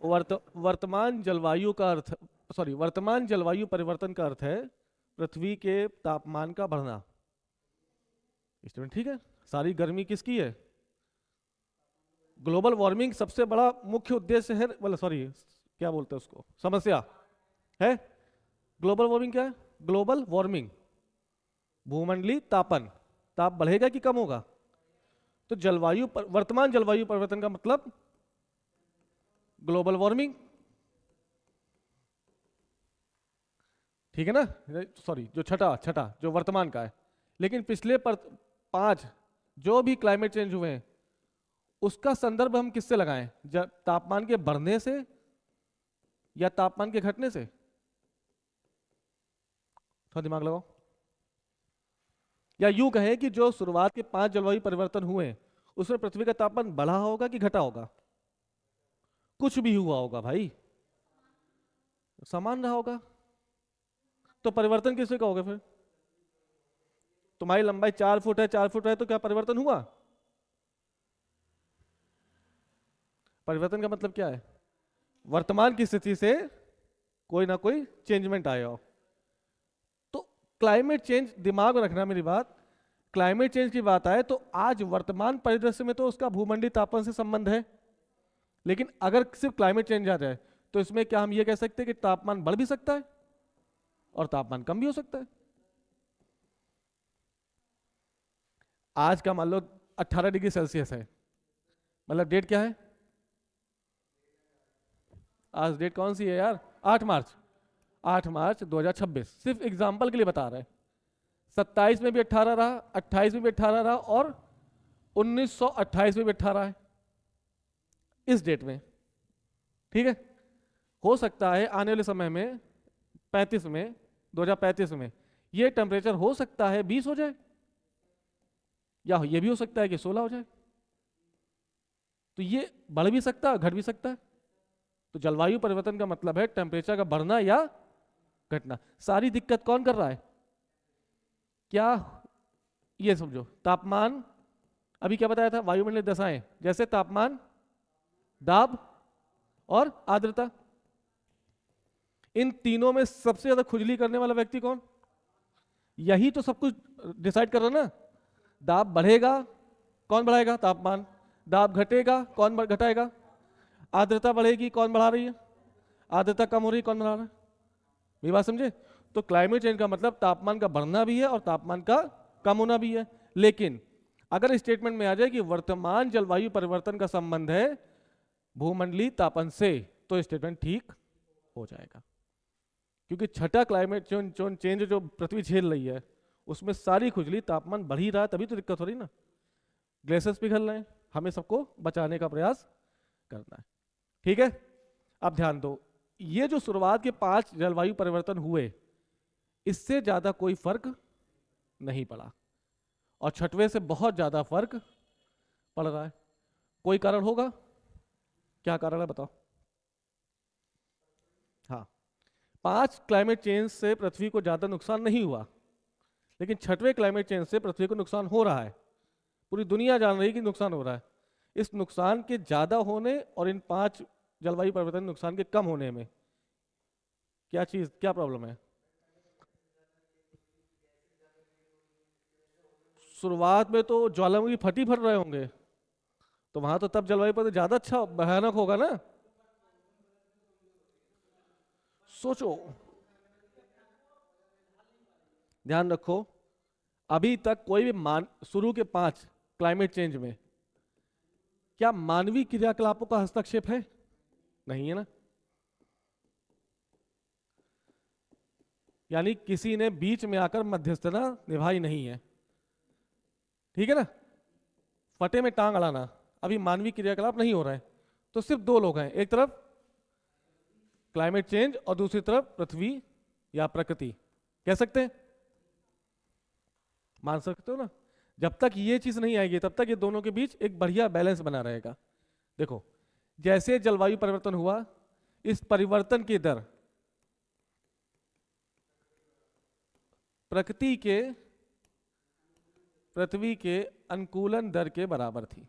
वर्तमान जलवायु का अर्थ, वर्तमान जलवायु परिवर्तन का अर्थ है पृथ्वी के तापमान का बढ़ना, स्टेटमेंट ठीक है? सारी गर्मी किसकी है? ग्लोबल वार्मिंग सबसे बड़ा मुख्य उद्देश्य है, क्या बोलते हैं उसको, समस्या है। ग्लोबल वार्मिंग क्या है? ग्लोबल वार्मिंग, भूमंडलीय तापन, ताप बढ़ेगा कि कम होगा? तो वर्तमान जलवायु परिवर्तन का मतलब ग्लोबल वार्मिंग, ठीक है ना? जो छठा जो वर्तमान का है। लेकिन पिछले 5 जो भी क्लाइमेट चेंज हुए हैं, उसका संदर्भ हम किससे लगाएं? तापमान के बढ़ने से या तापमान के घटने से? थोड़ा दिमाग लगाओ। या यूं कहें कि जो शुरुआत के 5 जलवायु परिवर्तन हुए, उसमें पृथ्वी का तापमान बढ़ा होगा कि घटा होगा? कुछ भी हुआ होगा भाई, समान रहा होगा। तो परिवर्तन किसे कहोगे फिर? तुम्हारी लंबाई 4 फुट है, 4 फुट है, तो क्या परिवर्तन हुआ? परिवर्तन का मतलब क्या है? वर्तमान की स्थिति से कोई ना कोई चेंजमेंट आया हो। तो क्लाइमेट चेंज, दिमाग में रखना मेरी बात, क्लाइमेट चेंज की बात आए तो आज वर्तमान परिदृश्य में तो उसका भूमंडलीय तापमान से संबंध है, लेकिन अगर सिर्फ क्लाइमेट चेंज आ जाए तो इसमें क्या हम ये कह सकते हैं कि तापमान बढ़ भी सकता है और तापमान कम भी हो सकता है? आज का मान लो 18 डिग्री सेल्सियस है, मतलब डेट क्या है? आज डेट कौन सी है यार? 8 मार्च। 8 मार्च 2026, सिर्फ एग्जाम्पल के लिए बता रहे हैं। 27 में भी 18 रहा, 28 में भी 18 रहा, और 1928 में भी 18 है इस डेट में। ठीक है? हो सकता है आने वाले समय में 2035 में ये टेम्परेचर हो सकता है 20 हो जाए, या ये भी हो सकता है कि 16 हो जाए। तो ये बढ़ भी सकता है, घट भी सकता है। तो जलवायु परिवर्तन का मतलब है टेम्परेचर का बढ़ना या घटना। सारी दिक्कत कौन कर रहा है? क्या? ये समझो, तापमान, अभी क्या बताया था? वायुमंडलीय दशाएं, जैसे तापमान, दाब और आर्द्रता। इन तीनों में सबसे ज्यादा खुजली करने वाला व्यक्ति कौन? यही तो सब कुछ डिसाइड कर रहा है ना। दाब बढ़ेगा, कौन बढ़ाएगा? तापमान। दाब घटेगा, कौन घटाएगा? आर्द्रता बढ़ेगी, कौन बढ़ा रही है? आर्द्रता कम हो रही है, कौन बढ़ा रहा है? मेरी बात समझे? तो क्लाइमेट चेंज का मतलब तापमान का बढ़ना भी है और तापमान का कम होना भी है। लेकिन अगर स्टेटमेंट में आ जाए कि वर्तमान जलवायु परिवर्तन का संबंध है भूमंडलीय तापन से, तो स्टेटमेंट ठीक हो जाएगा। क्योंकि छठा क्लाइमेट चेंज जो पृथ्वी झेल रही है उसमें सारी खुजली तापमान बढ़ ही रहा है, तभी तो दिक्कत हो रही ना। ग्लेशियर्स पिघल रहे हैं, हमें सबको बचाने का प्रयास करना है। ठीक है, अब ध्यान दो, ये जो शुरुआत के 5 जलवायु परिवर्तन हुए इससे ज्यादा कोई फर्क नहीं पड़ा, और छठवें से बहुत ज्यादा फर्क पड़ रहा है। कोई कारण होगा? क्या कारण है बताओ? हाँ, 5 क्लाइमेट चेंज से पृथ्वी को ज्यादा नुकसान नहीं हुआ, लेकिन छठवें क्लाइमेट चेंज से पृथ्वी को नुकसान हो रहा है। पूरी दुनिया जान रही है कि नुकसान हो रहा है। इस नुकसान के ज्यादा होने और इन 5 जलवायु परिवर्तन नुकसान के कम होने में क्या प्रॉब्लम है? शुरुआत में तो ज्वालामुखी फट रहे होंगे, तो वहां तो तब जलवायु परिवर्तन ज्यादा अच्छा भयानक होगा ना। सोचो, ध्यान रखो, अभी तक कोई भी शुरू के 5 क्लाइमेट चेंज में क्या मानवीय क्रियाकलापों का हस्तक्षेप है? नहीं है ना। यानी किसी ने बीच में आकर मध्यस्थता निभाई नहीं है, ठीक है ना। फटे में टांग अड़ाना, अभी मानवीय क्रियाकलाप नहीं हो रहा है। तो सिर्फ 2 लोग हैं, एक तरफ क्लाइमेट चेंज और दूसरी तरफ पृथ्वी या प्रकृति। कह सकते हैं, मान सकते हो ना। जब तक ये चीज नहीं आएगी तब तक ये दोनों के बीच एक बढ़िया बैलेंस बना रहेगा। देखो, जैसे जलवायु परिवर्तन हुआ, इस परिवर्तन की दर प्रकृति के पृथ्वी के अनुकूलन दर के बराबर थी।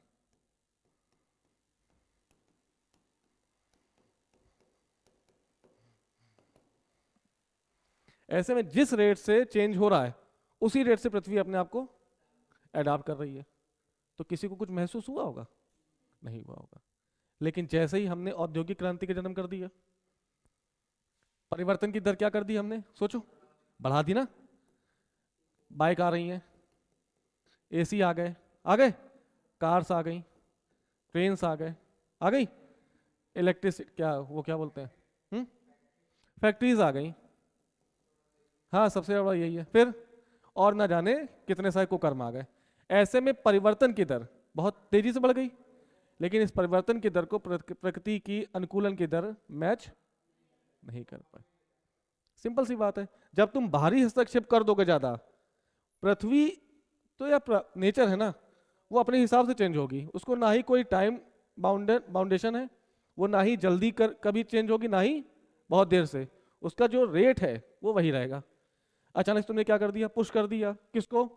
ऐसे में जिस रेट से चेंज हो रहा है उसी रेट से पृथ्वी अपने आप को अडॉप्ट कर रही है। तो किसी को कुछ महसूस हुआ होगा? नहीं हुआ होगा। लेकिन जैसे ही हमने औद्योगिक क्रांति का जन्म कर दिया, परिवर्तन की दर क्या कर दी हमने? सोचो, बढ़ा दी ना। बाइक आ रही हैं, एसी आ गए, कार्स आ गई, ट्रेन्स आ गई, इलेक्ट्रिसिटी क्या बोलते हैं, फैक्ट्रीज आ गई। हाँ, सबसे बड़ा यही है। फिर और ना जाने कितने सारे कुकर्म आ गए। ऐसे में परिवर्तन की दर बहुत तेजी से बढ़ गई, लेकिन इस परिवर्तन की दर को प्रकृति की अनुकूलन की दर मैच नहीं कर पाए। सिंपल सी बात है, जब तुम बाहरी हस्तक्षेप कर दोगे ज्यादा, पृथ्वी तो या नेचर है ना, वो अपने हिसाब से चेंज होगी। उसको ना ही कोई टाइम बाउंडेशन है, वो ना ही जल्दी कभी चेंज होगी, ना ही बहुत देर से। उसका जो रेट है वो वही रहेगा। अचानक तुमने क्या कर दिया? पुश कर दिया किसको?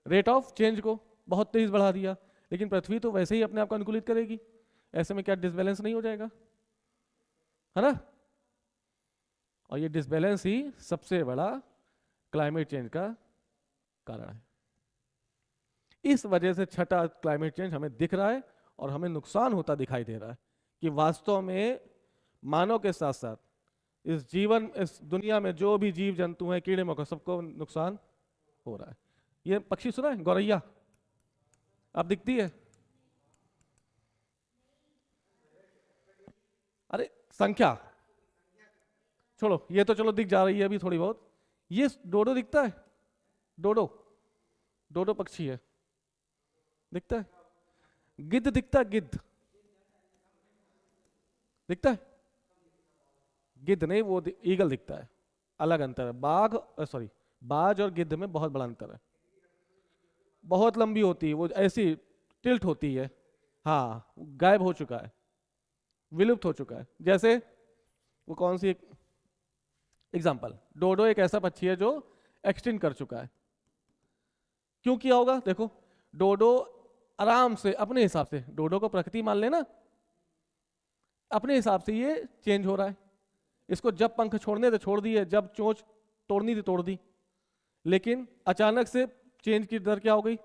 रेट ऑफ चेंज को बहुत तेज बढ़ा दिया। लेकिन पृथ्वी तो वैसे ही अपने आप को अनुकूलित करेगी। ऐसे में क्या डिसबैलेंस नहीं हो जाएगा? है ना। और ये डिसबैलेंस ही सबसे बड़ा क्लाइमेट चेंज का कारण है। इस वजह से छठा क्लाइमेट चेंज हमें दिख रहा है और हमें नुकसान होता दिखाई दे रहा है कि वास्तव में मानव के साथ साथ इस दुनिया में जो भी जीव जंतु हैं, कीड़े मकोड़े, सबको नुकसान हो रहा है। ये पक्षी सुना है, गौरैया? अब दिखती है? अरे संख्या छोड़ो, ये तो चलो दिख जा रही है अभी थोड़ी बहुत। ये डोडो दिखता है? डोडो पक्षी है, दिखता है? गिद्ध दिखता है? गिद्ध दिखता है? गिद्ध नहीं, वो ईगल दिखता है। अलग अंतर है। बाज और गिद्ध में बहुत बड़ा अंतर है। बहुत लंबी होती है वो, ऐसी टिल्ट होती है। हाँ, गायब हो चुका है, विलुप्त हो चुका है। जैसे वो कौन सी एग्जाम्पल, डोडो एक ऐसा पक्षी है जो एक्सटिंक्ट कर चुका है। क्यों किया होगा? देखो, डोडो आराम से अपने हिसाब से, डोडो को प्रकृति मान लेना, अपने हिसाब से ये चेंज हो रहा है। इसको जब पंख छोड़ने थे छोड़ दिए, जब चोंच तोड़नी थी तोड़ दी। लेकिन अचानक से चेंज की दर क्या हो गई?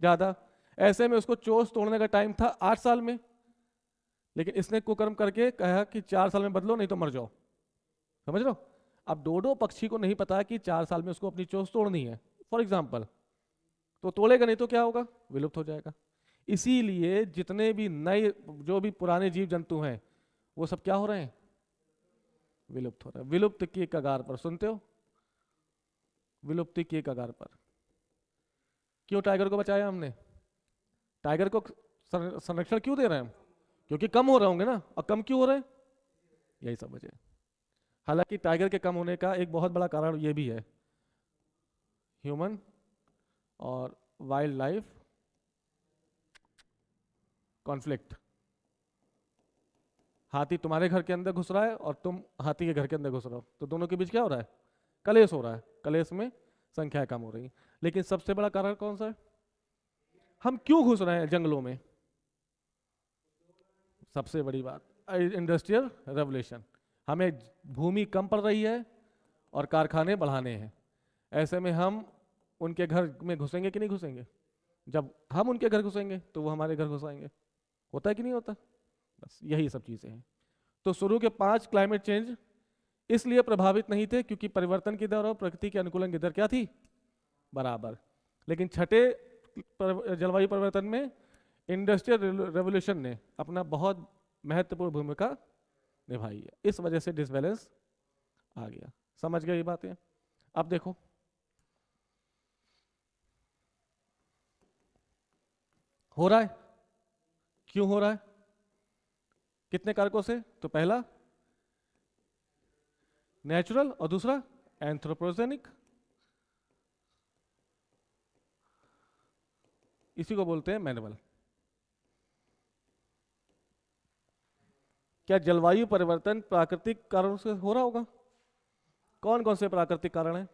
ज्यादा। ऐसे में उसको चोंच तोड़ने का टाइम था 8 साल में, लेकिन इसने कुकर्म करके कहा कि 4 साल में बदलो नहीं तो मर जाओ। समझ लो। अब डोडो पक्षी को नहीं पता कि 4 साल में उसको अपनी चोंच तोड़नी है, फॉर एग्जाम्पल, तो तोड़ेगा नहीं तो क्या होगा, विलुप्त हो जाएगा। इसीलिए जितने भी नए, जो भी पुराने जीव जंतु हैं, वो सब क्या हो रहे हैं, विलुप्त हो रहे हैं। विलुप्त की कगार पर, सुनते हो, विलुप्ति की कगार पर। क्यों टाइगर को बचाया हमने, टाइगर को संरक्षण क्यों दे रहे हैं हम, क्योंकि कम हो रहे होंगे ना, और कम क्यों हो रहे हैं, यही सब वजह। हालांकि टाइगर के कम होने का एक बहुत बड़ा कारण ये भी है, ह्यूमन और वाइल्ड लाइफ कॉन्फ्लिक्ट। हाथी तुम्हारे घर के अंदर घुस रहा है और तुम हाथी के घर के अंदर घुस रहे हो, तो दोनों के बीच क्या हो रहा है, कलेश हो रहा है। कलेश में संख्या कम हो रही है। लेकिन सबसे बड़ा कारण कौन सा है, हम क्यों घुस रहे हैं जंगलों में, सबसे बड़ी बात इंडस्ट्रियल रेवोल्यूशन। हमें भूमि कम पड़ रही है और कारखाने बढ़ाने हैं। ऐसे में हम उनके घर में घुसेंगे कि नहीं घुसेंगे, जब हम उनके घर घुसेंगे तो वो हमारे घर घुसाएंगे। होता है कि नहीं होता, बस यही सब चीज़ें हैं। तो शुरू के 5 क्लाइमेट चेंज इसलिए प्रभावित नहीं थे क्योंकि परिवर्तन की दर और प्रकृति के अनुकूलन की दर क्या थी, बराबर। लेकिन छठे जलवायु परिवर्तन में इंडस्ट्रियल रेवोल्यूशन ने अपना बहुत महत्वपूर्ण भूमिका निभाई है। इस वजह से डिसबैलेंस आ गया। समझ गए ये बातें। अब देखो, हो रहा है, क्यों हो रहा है, कितने कारकों से, तो पहला नेचुरल और दूसरा एंथ्रोपोजेनिक। इसी को बोलते हैं मैनुअल। क्या जलवायु परिवर्तन प्राकृतिक कारणों से हो रहा होगा, कौन कौन से प्राकृतिक कारण हैं,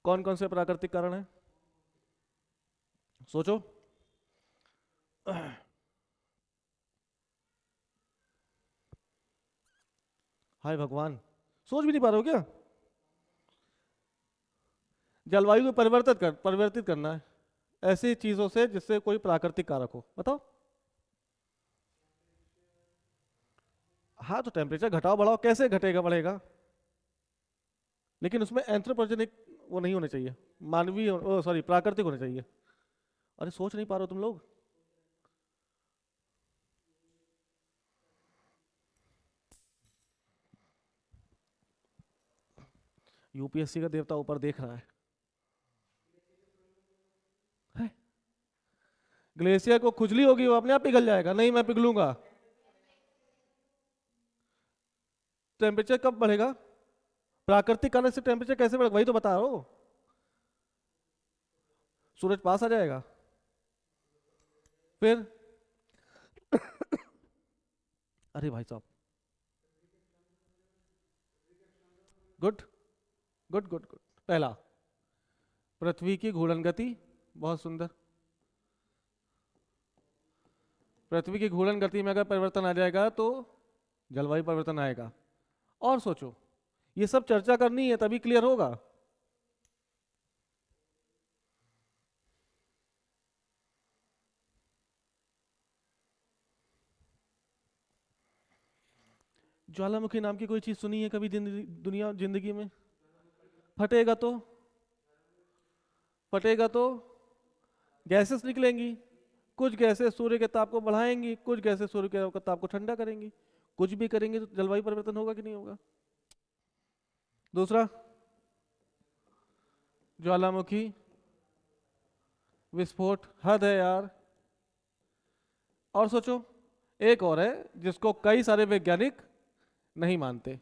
कौन कौन से प्राकृतिक कारण हैं, सोचो। हाय भगवान, सोच भी नहीं पा रहे हो क्या, जलवायु को परिवर्तित करना है ऐसी चीजों से जिससे कोई प्राकृतिक कारक हो, बताओ। हाँ, तो टेम्परेचर घटाओ बढ़ाओ, कैसे घटेगा बढ़ेगा, लेकिन उसमें एंथ्रोपोजेनिक वो नहीं होने चाहिए, मानवीय, सॉरी, प्राकृतिक होने चाहिए। अरे सोच नहीं पा रहे हो तुम लोग। यूपीएससी का देवता ऊपर देख रहा है। ग्लेशियर को खुजली होगी, वो अपने आप पिघल जाएगा, नहीं मैं पिघलूंगा। टेम्परेचर कब बढ़ेगा, प्राकृतिक कारण से टेम्परेचर कैसे बढ़ेगा, वही तो बता रहा हूं, सूरज पास आ जाएगा, फिर अरे भाई साहब, गुड गुड गुड गुड। पहला, पृथ्वी की घूर्णन गति, बहुत सुंदर। पृथ्वी की घूर्णन गति में अगर परिवर्तन आ जाएगा तो जलवायु परिवर्तन आएगा। और सोचो, ये सब चर्चा करनी है तभी क्लियर होगा। ज्वालामुखी नाम की कोई चीज सुनी है कभी दुनिया जिंदगी में, फटेगा तो, फटेगा तो गैसेस निकलेंगी, कुछ गैसेस सूर्य के ताप को बढ़ाएंगी, कुछ गैसेस सूर्य के ताप को ठंडा करेंगी। कुछ भी करेंगे तो जलवायु परिवर्तन होगा कि नहीं होगा। दूसरा, ज्वालामुखी विस्फोट, हद है यार। और सोचो, एक और है जिसको कई सारे वैज्ञानिक नहीं मानते,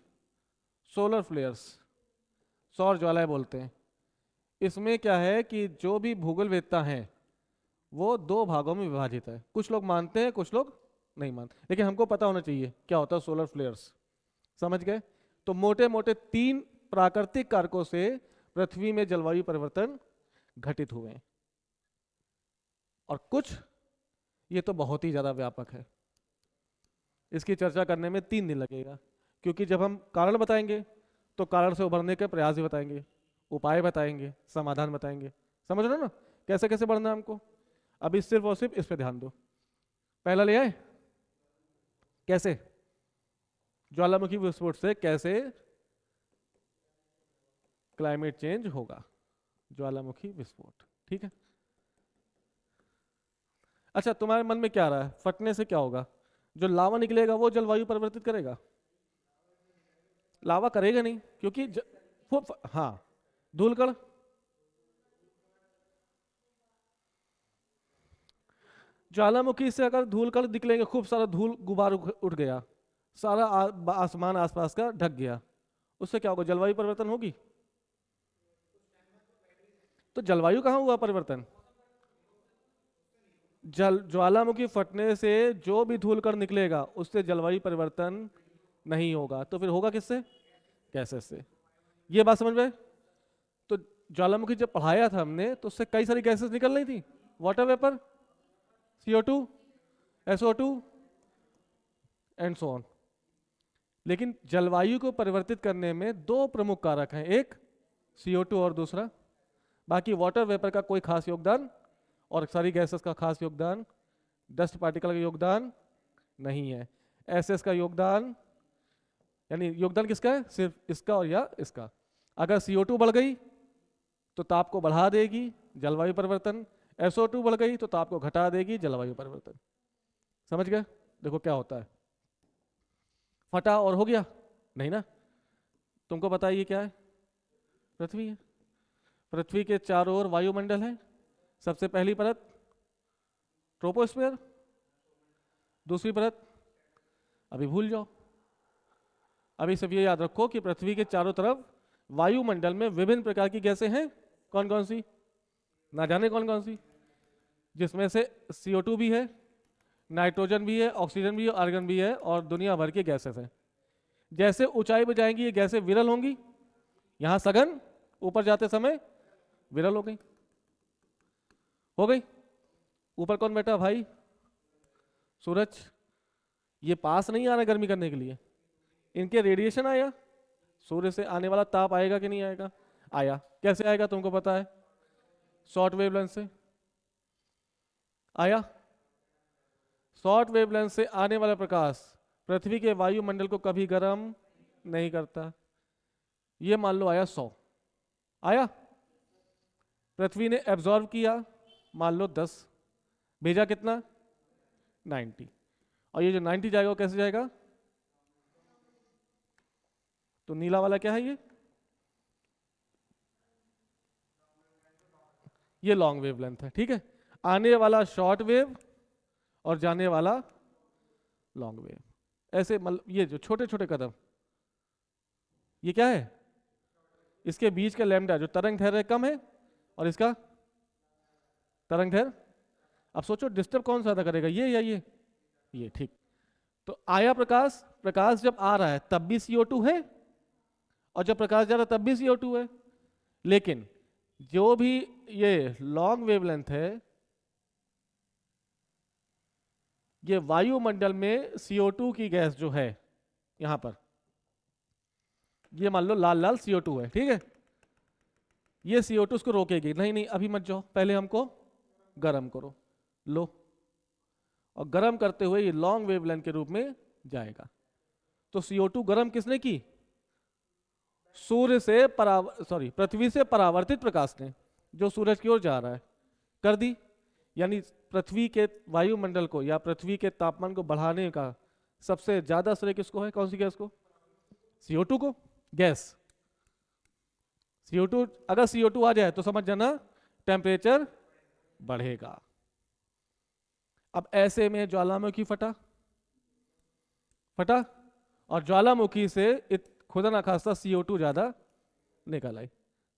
सोलर फ्लेयर्स, सौर ज्वालाएं बोलते हैं। इसमें क्या है कि जो भी भूगोलवेत्ता हैं वो 2 भागों में विभाजित है, कुछ लोग मानते हैं कुछ लोग नहीं मानते, लेकिन हमको पता होना चाहिए क्या होता है सोलर फ्लेयर्स। समझ गए। तो मोटे मोटे 3 प्राकृतिक कारकों से पृथ्वी में जलवायु परिवर्तन घटित हुए हैं, और कुछ, ये तो बहुत ही ज्यादा व्यापक है, इसकी चर्चा करने में 3 दिन लगेगा, क्योंकि जब हम कारण बताएंगे तो कारण से उभरने के प्रयास भी बताएंगे, उपाय बताएंगे, समाधान बताएंगे। समझ रहे हो ना कैसे कैसे बढ़ना है हमको। अभी सिर्फ और सिर्फ इस पे ध्यान दो। पहला ले आए, कैसे? ज्वालामुखी विस्फोट से कैसे क्लाइमेट चेंज होगा? ज्वालामुखी विस्फोट, ठीक है। अच्छा, तुम्हारे मन में क्या आ रहा है, फटने से क्या होगा? जो लावा निकलेगा वो जलवायु परिवर्तित करेगा? लावा करेगा नहीं, क्योंकि हाँ, धूलकण। ज्वालामुखी से अगर धूलकण निकलेंगे, खूब सारा धूल गुबार उठ गया, सारा आसमान आसपास का ढक गया, उससे क्या होगा? जलवायु परिवर्तन होगी। तो जलवायु कहाँ हुआ परिवर्तन? ज्वालामुखी फटने से जो भी धूलकण निकलेगा उससे जलवायु परिवर्तन नहीं होगा, तो फिर होगा किससे? गैसेस से। ये बात समझ में? तो ज्वालामुखी जब पढ़ाया था हमने तो उससे कई सारी गैसेस निकल रही थी, water vapour, CO2, SO2 and so on. लेकिन जलवायु को परिवर्तित करने में दो प्रमुख कारक हैं, एक CO2 और दूसरा, बाकी वाटर वेपर का कोई खास योगदान और सारी गैसेस का खास योगदान, डस्ट पार्टिकल का योगदान नहीं है। एसएस का योगदान, यानी योगदान किसका है? सिर्फ इसका और या इसका। अगर CO2 बढ़ गई तो ताप को बढ़ा देगी, जलवायु परिवर्तन। SO2 बढ़ गई तो ताप को घटा देगी, जलवायु परिवर्तन। समझ गए? देखो क्या होता है, फटा और हो गया नहीं ना। तुमको पता है ये क्या है? पृथ्वी है। पृथ्वी के चारों ओर वायुमंडल है। सबसे पहली परत ट्रोपोस्फीयर, दूसरी परत अभी भूल जाओ। अभी सब ये याद रखो कि पृथ्वी के चारों तरफ वायुमंडल में विभिन्न प्रकार की गैसें हैं। कौन कौन सी? ना जाने कौन कौन सी, जिसमें से CO2 भी है, नाइट्रोजन भी है, ऑक्सीजन भी है, आर्गन भी है, और दुनिया भर की गैसेस हैं। जैसे ऊंचाई पर जाएंगी ये गैसें विरल होंगी, यहां सघन, ऊपर जाते समय विरल हो गई। हो गई। ऊपर कौन बैठा भाई? सूरज। ये पास नहीं आ रहा गर्मी करने के लिए, इनके रेडिएशन आया, सूर्य से आने वाला ताप आएगा कि नहीं आएगा? आया। कैसे आएगा तुमको पता है? शॉर्ट वेवलेंथ से आया। शॉर्ट वेवलेंथ से आने वाला प्रकाश पृथ्वी के वायुमंडल को कभी गर्म नहीं करता। ये मान लो आया 100, आया। पृथ्वी ने एब्जॉर्व किया मान लो 10, भेजा कितना? 90। और ये जो 90 जाएगा वो कैसे जाएगा? तो नीला वाला क्या है? ये लॉन्ग वेवलेंथ है, ठीक है। आने वाला शॉर्ट वेव और जाने वाला लॉन्ग वेव। ऐसे मतलब ये जो छोटे छोटे कदम, ये क्या है? इसके बीच का लैम्डा जो तरंग दैर्घ्य कम है, और इसका तरंग दैर्घ्य, अब सोचो डिस्टर्ब कौन सा करेगा, ये या ये ठीक। तो आया प्रकाश, प्रकाश जब आ रहा है तब भी CO2 है, और जब प्रकाश जा रहा है तब भी CO2 है। लेकिन जो भी ये लॉन्ग वेवलेंथ है, ये वायुमंडल में CO2 की गैस जो है यहां पर, ये मान लो लाल लाल CO2 है, ठीक है। ये CO2 उसको रोकेगी नहीं, नहीं अभी मत जाओ, पहले हमको गर्म करो, लो। और गर्म करते हुए ये लॉन्ग वेवलेंथ के रूप में जाएगा। तो CO2 गर्म किसने की? सूर्य से पृथ्वी से परावर्तित प्रकाश ने, जो सूरज की ओर जा रहा है, कर दी। यानी पृथ्वी के वायुमंडल को या पृथ्वी के तापमान को बढ़ाने का सबसे ज्यादा श्रेय किसको है? कौन सी गैस को? CO2 को। गैस CO2, अगर CO2 आ जाए तो समझ जाना टेम्परेचर बढ़ेगा। अब ऐसे में ज्वालामुखी फटा, और ज्वालामुखी से खुदा ना खास्ता CO2 ज्यादा निकल आई।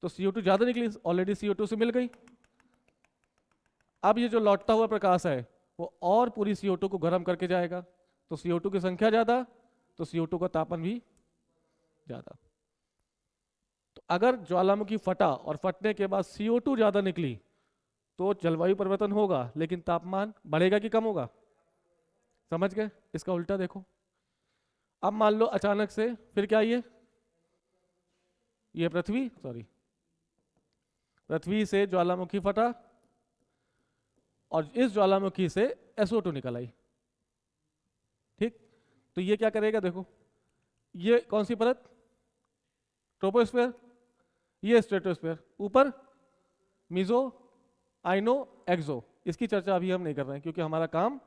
तो CO2 ज्यादा निकली, ऑलरेडी CO2 से मिल गई। अब ये जो लौटता हुआ प्रकाश है वो और पूरी CO2 को गर्म करके जाएगा, तो CO2 की संख्या ज्यादा, तो CO2 का तापमान भी ज्यादा। तो अगर ज्वालामुखी फटा और फटने के बाद CO2 ज्यादा निकली तो जलवायु परिवर्तन होगा, लेकिन तापमान बढ़ेगा कि कम होगा? समझ गए? इसका उल्टा देखो। अब मान लो अचानक से फिर क्या, ये पृथ्वी से ज्वालामुखी फटा और इस ज्वालामुखी से SO2 निकल आई, ठीक। तो ये क्या करेगा, देखो ये कौन सी परत, ट्रोपोस्फेयर, ये स्ट्रेटोस्फेयर, ऊपर मीजो, आइनो, एक्सो। इसकी चर्चा अभी हम नहीं कर रहे हैं क्योंकि हमारा काम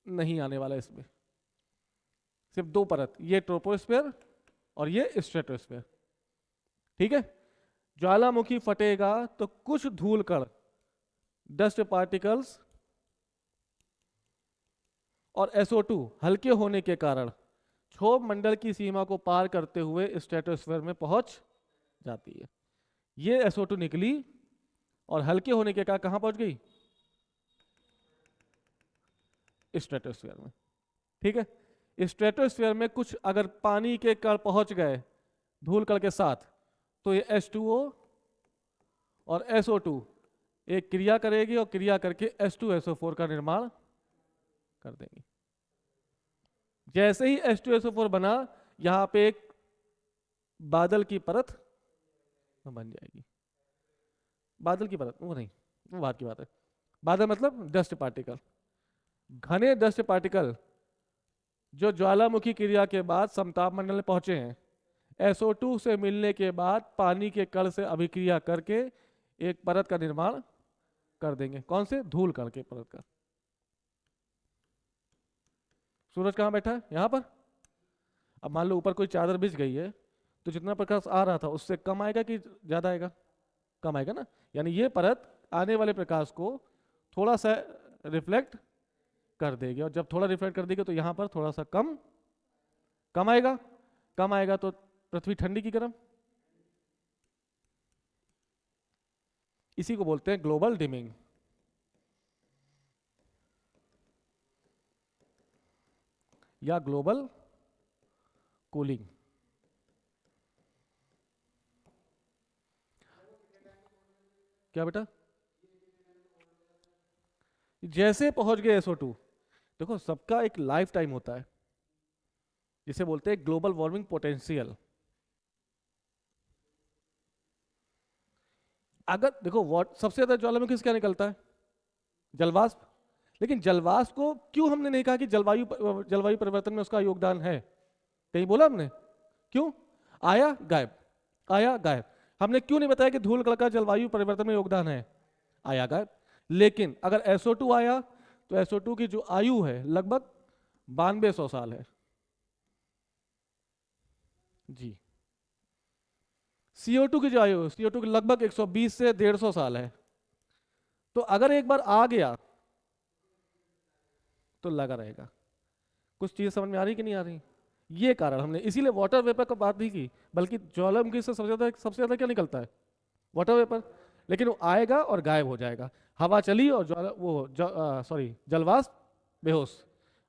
नहीं आने वाला इसमें। सिर्फ दो परत, ये ट्रोपोस्फेयर और ये स्ट्रेटोस्फेयर। ठीक है, ज्वालामुखी फटेगा तो कुछ धूल कण, डस्ट पार्टिकल्स और SO2 हल्के होने के कारण क्षोभ मंडल की सीमा को पार करते हुए स्ट्रेटोस्फेयर में पहुंच जाती है। ये SO2 निकली और हल्के होने के कारण कहां पहुंच गई, स्ट्रेटोस्फेयर में। ठीक है, स्ट्रेटोस्फेयर में कुछ अगर पानी के कण पहुंच गए धूल कण के साथ, तो ये H2O और SO2 एक क्रिया करेगी और क्रिया करके H2SO4 का निर्माण कर देंगे। जैसे ही H2SO4 बना, यहां पे एक बादल की परत बन जाएगी। बादल की परत वो नहीं, वो बात की बात है। बादल मतलब डस्ट पार्टिकल, घने डस्ट पार्टिकल जो ज्वालामुखी क्रिया के बाद समताप मंडल में पहुंचे हैं, SO2 से मिलने के बाद पानी के कण से अभिक्रिया करके एक परत का निर्माण कर देंगे। कौन से, धूल कण के परत का। सूरज कहाँ बैठा है, यहाँ पर। अब मान लो ऊपर कोई चादर बिछ गई है, तो जितना प्रकाश आ रहा था उससे कम आएगा कि ज्यादा आएगा, कम आएगा ना। यानी ये परत आने वाले प्रकाश को थोड़ा सा रिफ्लेक्ट कर देगी, और जब थोड़ा रिफ्लेक्ट कर देगी तो यहाँ पर थोड़ा सा कम आएगा। कम आएगा तो पृथ्वी ठंडी की गर्म। इसी को बोलते हैं ग्लोबल डिमिंग। या ग्लोबल कूलिंग। क्या बेटा, जैसे पहुंच गए SO2, देखो सबका एक लाइफ टाइम होता है, जिसे बोलते हैं ग्लोबल वार्मिंग पोटेंशियल। अगर देखो सबसे ज्यादा ज्वालामुखी से क्या निकलता है, जलवाष्प। लेकिन जलवाष्प को क्यों हमने नहीं कहा कि जलवायु परिवर्तन में उसका योगदान है, कहीं बोला हमने, क्यों, आया गायब, आया गायब। हमने क्यों नहीं बताया कि धूल कण का जलवायु परिवर्तन में योगदान है, आया गायब। लेकिन अगर SO2 आया तो SO2 की जो आयु है लगभग 9200 साल है जी। CO2 की जो आयु, CO2 की लगभग 120 से 150 साल है। तो अगर एक बार आ गया तो लगा रहेगा। कुछ चीज समझ में आ रही कि नहीं आ रही, ये कारण हमने इसीलिए वाटर वेपर का बात नहीं की, बल्कि ज्वालामुखी से सबसे ज्यादा क्या निकलता है, वाटर वेपर। लेकिन वो आएगा और गायब हो जाएगा। हवा चली और जलवाष्प बेहोश,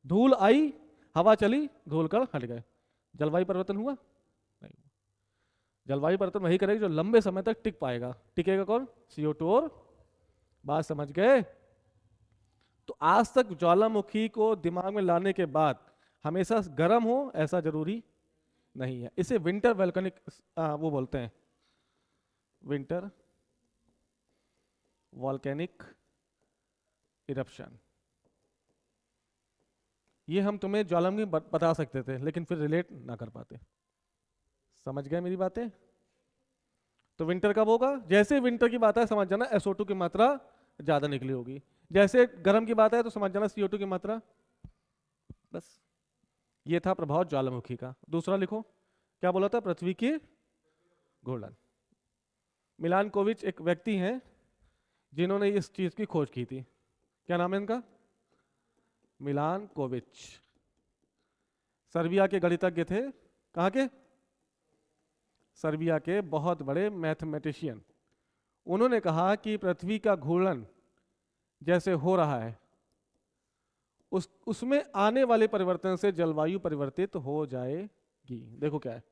धूल आई, हवा चली, धूल कण हट गए। जलवायु परिवर्तन हुआ नहीं। जलवायु परिवर्तन वही करेगा जो लंबे समय तक टिक पाएगा। टिकेगा कौन, CO2 और, बात समझ गए। तो आज तक ज्वालामुखी को दिमाग में लाने के बाद हमेशा गर्म हो ऐसा जरूरी नहीं है। इसे विंटर वोल्केनिक वो बोलते हैं, विंटर वॉल्केनिक इरप्शन। ये हम तुम्हें ज्वालामुखी बता सकते थे लेकिन फिर रिलेट ना कर पाते। समझ गए मेरी बातें। तो विंटर कब होगा, जैसे विंटर की बात है समझ जाना SO2 की मात्रा ज्यादा निकली होगी। जैसे गर्म की बात है तो समझ जाना CO2 की मात्रा। बस ये था प्रभाव ज्वालामुखी का। दूसरा लिखो, क्या बोला था, पृथ्वी की घूर्णन। मिलानकोविच एक व्यक्ति हैं जिन्होंने इस चीज की खोज की थी। क्या नाम है इनका, मिलानकोविच। सर्बिया के गणितज्ञ थे। कहाँ के, सर्बिया के बहुत बड़े मैथमेटिशियन। उन्होंने कहा कि पृथ्वी का घूर्णन जैसे हो रहा है उसमें आने वाले परिवर्तन से जलवायु परिवर्तित हो जाएगी। देखो क्या है,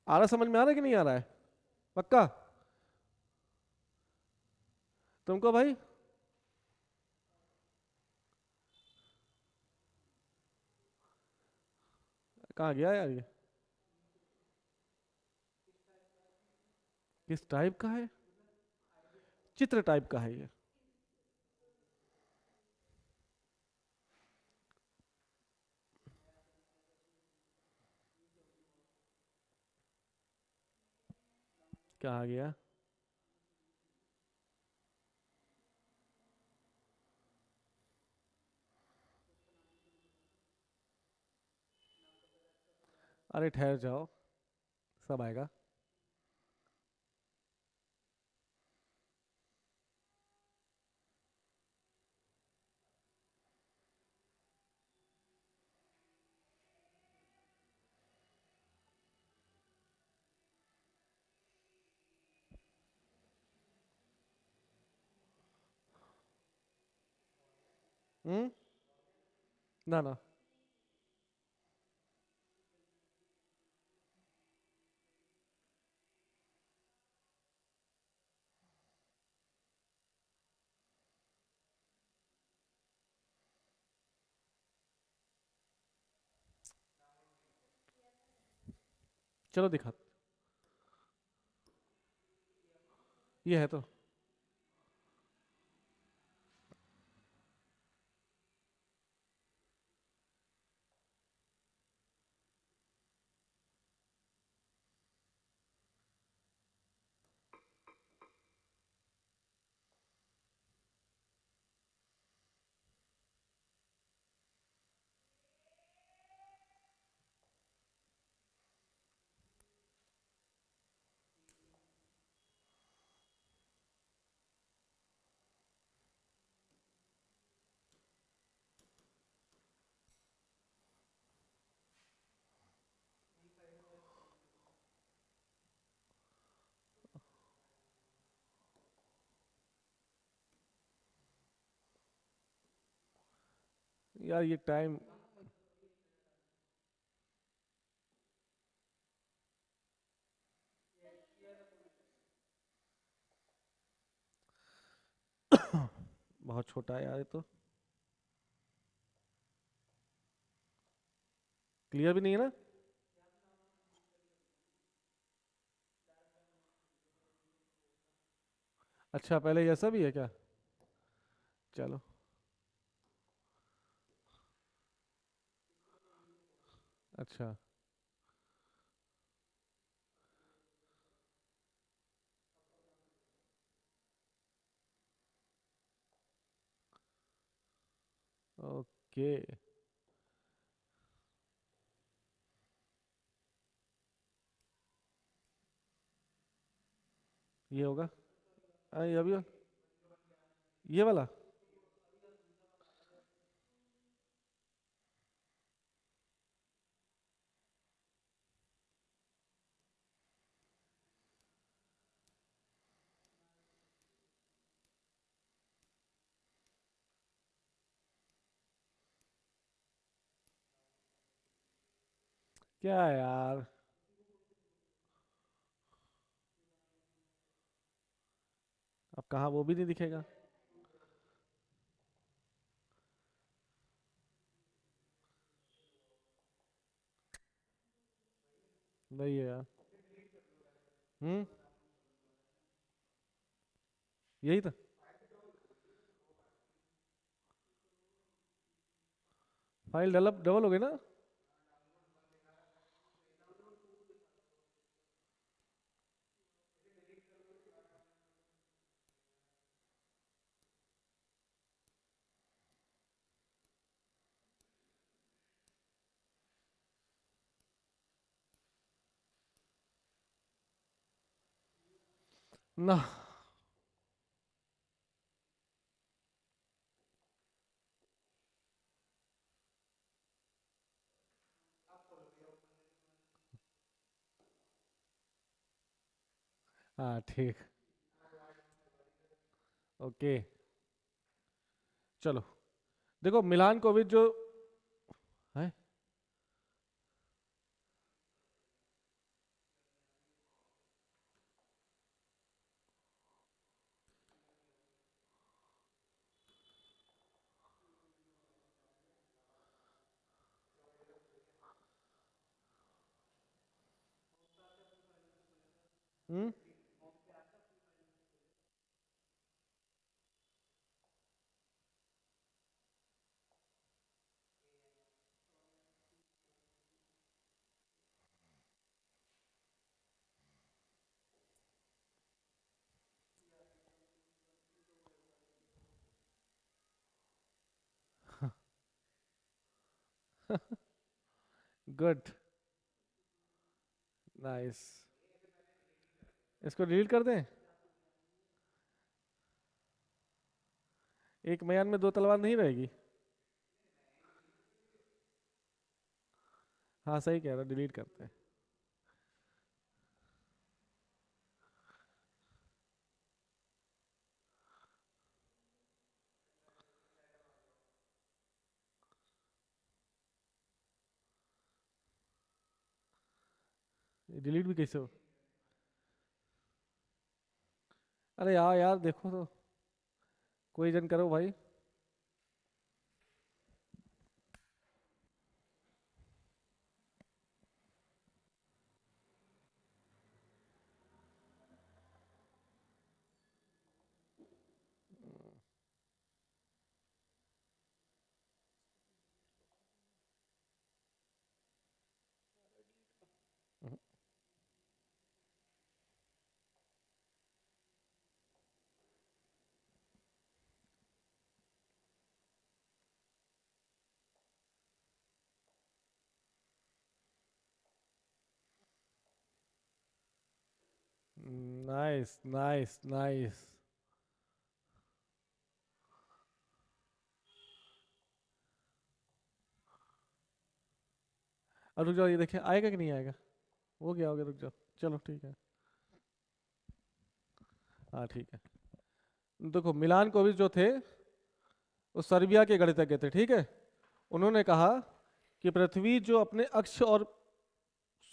आ रहा, समझ में आ रहा है कि नहीं आ रहा है, पक्का तुमको भाई। कहाँ गया यार ये? किस टाइप का है? चित्र टाइप का है ये। कहाँ गया? अरे ठहर जाओ, सब आएगा। हम्म। ना ना। चलो दिखा। ये है तो। यार ये टाइम। बहुत छोटा है यार ये तो। क्लियर भी नहीं है ना? अच्छा, पहले ऐसा भी है क्या? चलो। अच्छा। ओके। ये होगा। ये अभी ये वाला। क्या यार? अब कहाँ, वो भी नहीं दिखेगा। नहीं है यार। हम्म। यही था। फाइल डबल डबल हो गई ना? ना। हाँ ठीक। ओके। चलो। देखो मिलान कोविच जो है। हम्म गुड, नाइस। इसको डिलीट कर दें। एक म्यान में दो तलवार नहीं रहेगी। हाँ सही कह रहा, डिलीट करते हैं। डिलीट भी कैसे हो? अरे यार यार देखो तो, कोई जन करो भाई। Nice nice nice. अब रुक जाओ, ये देखिए आएगा कि नहीं आएगा। हो गया रुक जाओ। चलो ठीक है। हाँ ठीक है। देखो मिलान कोविच जो थे वो सर्बिया के गणितज्ञ थे, ठीक है। उन्होंने कहा कि पृथ्वी जो अपने अक्ष और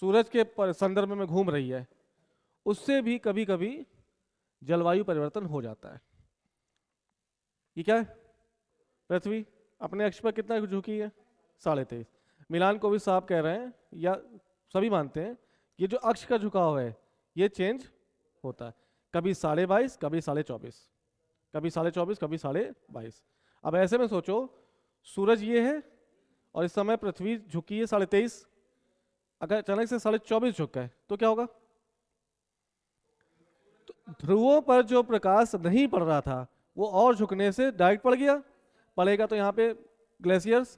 सूरज के संदर्भ में घूम रही है, उससे भी कभी कभी जलवायु परिवर्तन हो जाता है। ये क्या है? पृथ्वी अपने अक्ष पर कितना झुकी है? 23.5। मिलान कोविच साहब कह रहे हैं, या सभी मानते हैं, ये जो अक्ष का झुकाव है ये चेंज होता है। कभी 22.5, कभी 24.5, कभी 24.5, कभी 22.5। अब ऐसे में सोचो, सूरज ये है और इस समय पृथ्वी झुकी है 23.5। अगर अचानक से 24.5 झुक गए तो क्या होगा? तो ध्रुवों पर जो प्रकाश नहीं पड़ रहा था वो और झुकने से डायरेक्ट पड़ गया। पड़ेगा तो यहाँ पे ग्लेशियर्स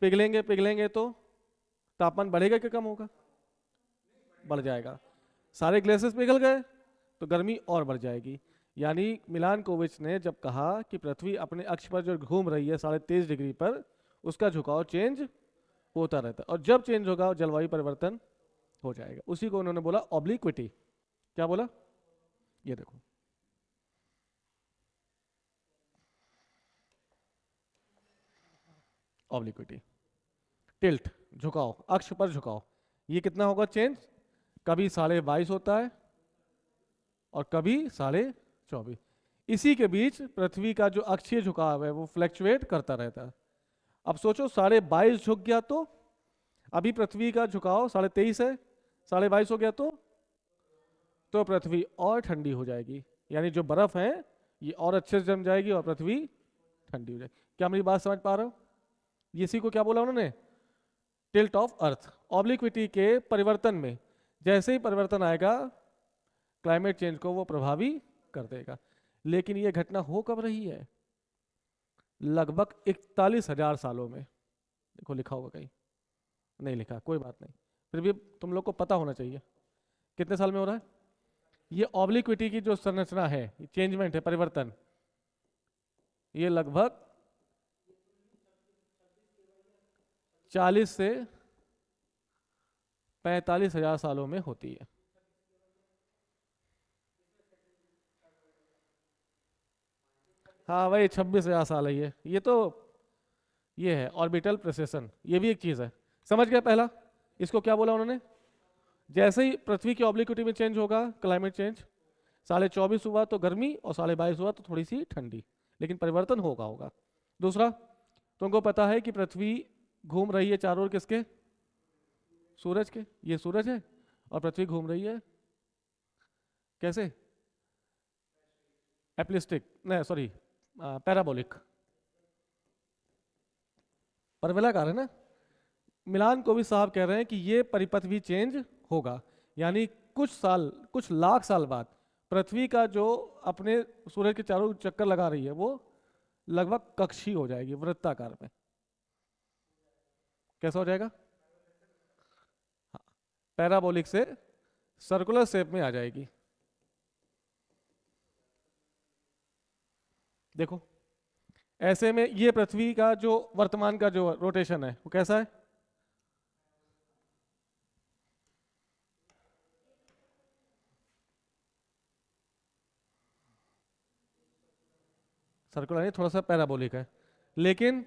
पिघलेंगे, पिघलेंगे तो तापमान बढ़ेगा कि कम होगा? बढ़ जाएगा। सारे ग्लेशियर्स पिघल गए तो गर्मी और बढ़ जाएगी। यानी मिलान कोविच ने जब कहा कि पृथ्वी अपने अक्ष पर जो घूम रही है 23.5 डिग्री पर, उसका झुकाव चेंज होता रहता है और जब चेंज होगा जलवायु परिवर्तन हो जाएगा। उसी को उन्होंने बोला ऑब्लिक्विटी। क्या बोला? ये देखो, ऑब्लिक्विटी, टिल्ट, झुकाव, अक्ष पर झुकाव। ये कितना होगा चेंज? कभी 22.5 होता है और कभी 24.5। इसी के बीच पृथ्वी का जो अक्षीय झुकाव है वो फ्लैक्चुएट करता रहता है। अब सोचो 22.5 झुक गया अभी पृथ्वी का झुकाव 23.5 है, 22.5 हो गया तो पृथ्वी और ठंडी हो जाएगी। यानी जो बर्फ है ये और अच्छे से जम जाएगी और पृथ्वी ठंडी हो जाएगी। क्या मेरी बात समझ पा रहे हो? इसी को क्या बोला उन्होंने? Tilt of earth. ऑब्लिक्विटी के परिवर्तन में जैसे ही परिवर्तन आएगा क्लाइमेट चेंज को वो प्रभावी कर देगा। लेकिन ये घटना हो कब रही है? लगभग 41,000 सालों में। देखो लिखा होगा कहीं, नहीं लिखा, कोई बात नहीं, फिर भी तुम लोग को पता होना चाहिए कितने साल में हो रहा है। ये ऑब्लिक्विटी की जो संरचना है, चेंजमेंट है, परिवर्तन, ये लगभग 40 से 45,000 सालों में होती है। हाँ वही 26,000 साल है ये तो। ये है ऑर्बिटल प्रेसेशन, ये भी एक चीज़ है। समझ गया पहला? इसको क्या बोला उन्होंने? जैसे ही पृथ्वी की ऑब्लिक्विटी में चेंज होगा क्लाइमेट चेंज, 24.5 हुआ तो गर्मी और 22.5 हुआ तो थोड़ी सी ठंडी, लेकिन परिवर्तन होगा होगा। दूसरा, तुमको पता है कि पृथ्वी घूम रही है चारों ओर किसके? सूरज के। ये सूरज है और पृथ्वी घूम रही है कैसे? एप्लिस्टिक नहीं, सॉरी, पैराबोलिक, परवलयाकार है ना। मिलान कोविच साहब कह रहे हैं कि ये परिपथ भी चेंज होगा, यानी कुछ साल, कुछ लाख साल बाद पृथ्वी का जो अपने सूरज के चारों चक्कर लगा रही है वो लगभग कक्षीय हो जाएगी, वृत्ताकार में। कैसा हो जाएगा? पैराबोलिक से सर्कुलर शेप में आ जाएगी। देखो ऐसे में ये पृथ्वी का जो वर्तमान का जो रोटेशन है वो कैसा है? सर्कुलर नहीं, थोड़ा सा पैराबोलिक है, लेकिन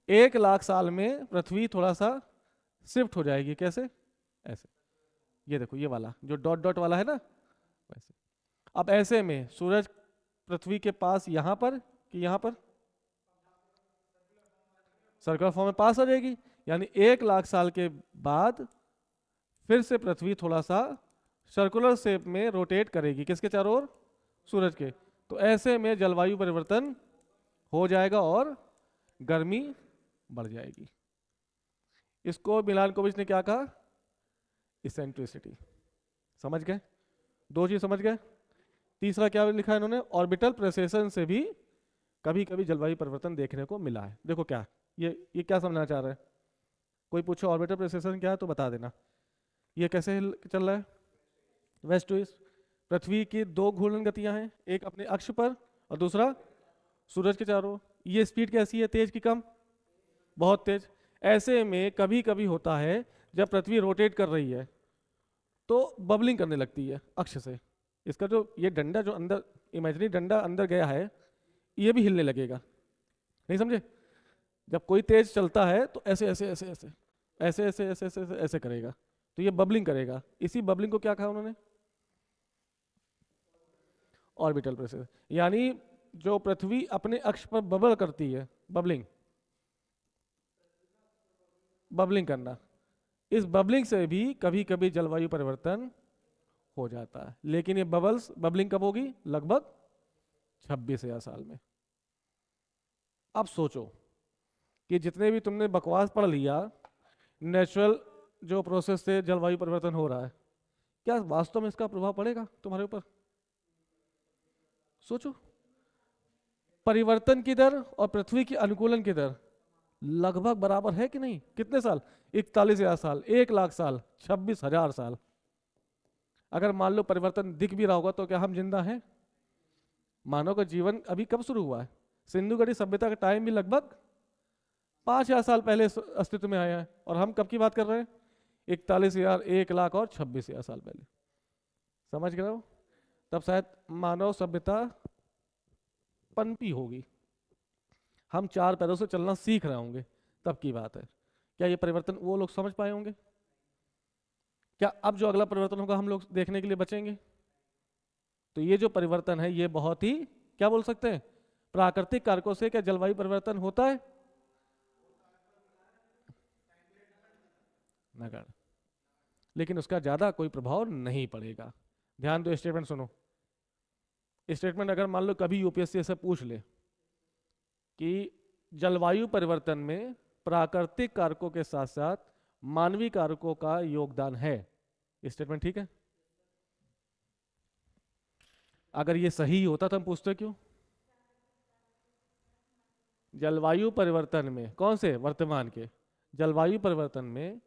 1 लाख साल में पृथ्वी थोड़ा सा शिफ्ट हो जाएगी। कैसे? ऐसे, ये देखो ये वाला जो डॉट डॉट वाला है ना, वैसे। अब ऐसे में सूरज पृथ्वी के पास यहां पर कि यहां पर सर्कुलर फॉर्म में पास आ जाएगी, यानी 1 लाख साल के बाद फिर से पृथ्वी थोड़ा सा सर्कुलर शेप में रोटेट करेगी। किसके चारों ओर? सूरज के। तो ऐसे में जलवायु परिवर्तन हो जाएगा और गर्मी बढ़ जाएगी। इसको मिलान कोविच ने क्या कहा? इसेंट्रिसिटी। समझ गए? 2 चीज समझ गए। तीसरा क्या लिखा है इन्होंने? ऑर्बिटल प्रेसेशन से भी कभी कभी जलवायु परिवर्तन देखने को मिला है। देखो क्या ये क्या समझना चाह रहे हैं? कोई पूछो ऑर्बिटल प्रेसेशन क्या है तो बता देना। ये कैसे चल रहा है? Waste to east. पृथ्वी की 2 घूर्णन गतियां हैं, एक अपने अक्ष पर और दूसरा सूरज के चारों। ये स्पीड कैसी है? तेज की कम? बहुत तेज। ऐसे में कभी कभी होता है जब पृथ्वी रोटेट कर रही है तो बबलिंग करने लगती है अक्ष से। इसका जो ये डंडा जो अंदर, इमेजिनरी डंडा अंदर गया है, ये भी हिलने लगेगा। नहीं समझे? जब कोई तेज चलता है तो ऐसे ऐसे ऐसे ऐसे ऐसे ऐसे ऐसे ऐसे ऐसे, ऐसे करेगा, तो ये बबलिंग करेगा। इसी बबलिंग को क्या कहा उन्होंने? Orbital pressure. यानी जो पृथ्वी अपने अक्ष पर बबल करती है, बबलिंग, बबलिंग करना, इस बबलिंग से भी कभी कभी जलवायु परिवर्तन हो जाता है। लेकिन ये बबलिंग कब होगी? लगभग 26,000 साल में। अब सोचो कि जितने भी तुमने बकवास पढ़ लिया, नेचुरल जो प्रोसेस से जलवायु परिवर्तन हो रहा है, क्या वास्तव में इसका प्रभाव पड़ेगा तुम्हारे ऊपर? सोचो, परिवर्तन की दर और पृथ्वी की अनुकूलन की दर लगभग बराबर है कि नहीं? कितने साल? 41,000 साल, 1 लाख साल, 26,000 साल। अगर मान लो परिवर्तन दिख भी रहा होगा तो क्या हम जिंदा हैं? मानव का जीवन अभी कब शुरू हुआ है? सिंधु घाटी सभ्यता का टाइम भी लगभग 5,000 साल पहले अस्तित्व में आया है, और हम कब की बात कर रहे हैं? 41,000, 1 लाख और 26,000 साल पहले। समझ गए हो? तब शायद मानव सभ्यता पनपी होगी, हम 4 पैरों से चलना सीख रहे होंगे, तब की बात है। क्या ये परिवर्तन वो लोग समझ पाए होंगे? क्या अब जो अगला परिवर्तन होगा हम लोग देखने के लिए बचेंगे? तो ये जो परिवर्तन है ये बहुत ही, क्या बोल सकते हैं, प्राकृतिक कारकों से क्या जलवायु परिवर्तन होता है? नगर, लेकिन उसका ज्यादा कोई प्रभाव नहीं पड़ेगा। ध्यान दो, स्टेटमेंट सुनो। स्टेटमेंट अगर मान लो कभी यूपीएससी से पूछ ले कि जलवायु परिवर्तन में प्राकृतिक कारकों के साथ साथ मानवीय कारकों का योगदान है, स्टेटमेंट ठीक है? अगर ये सही होता तो हम पूछते क्यों? जलवायु परिवर्तन में, कौन से? वर्तमान के। जलवायु परिवर्तन में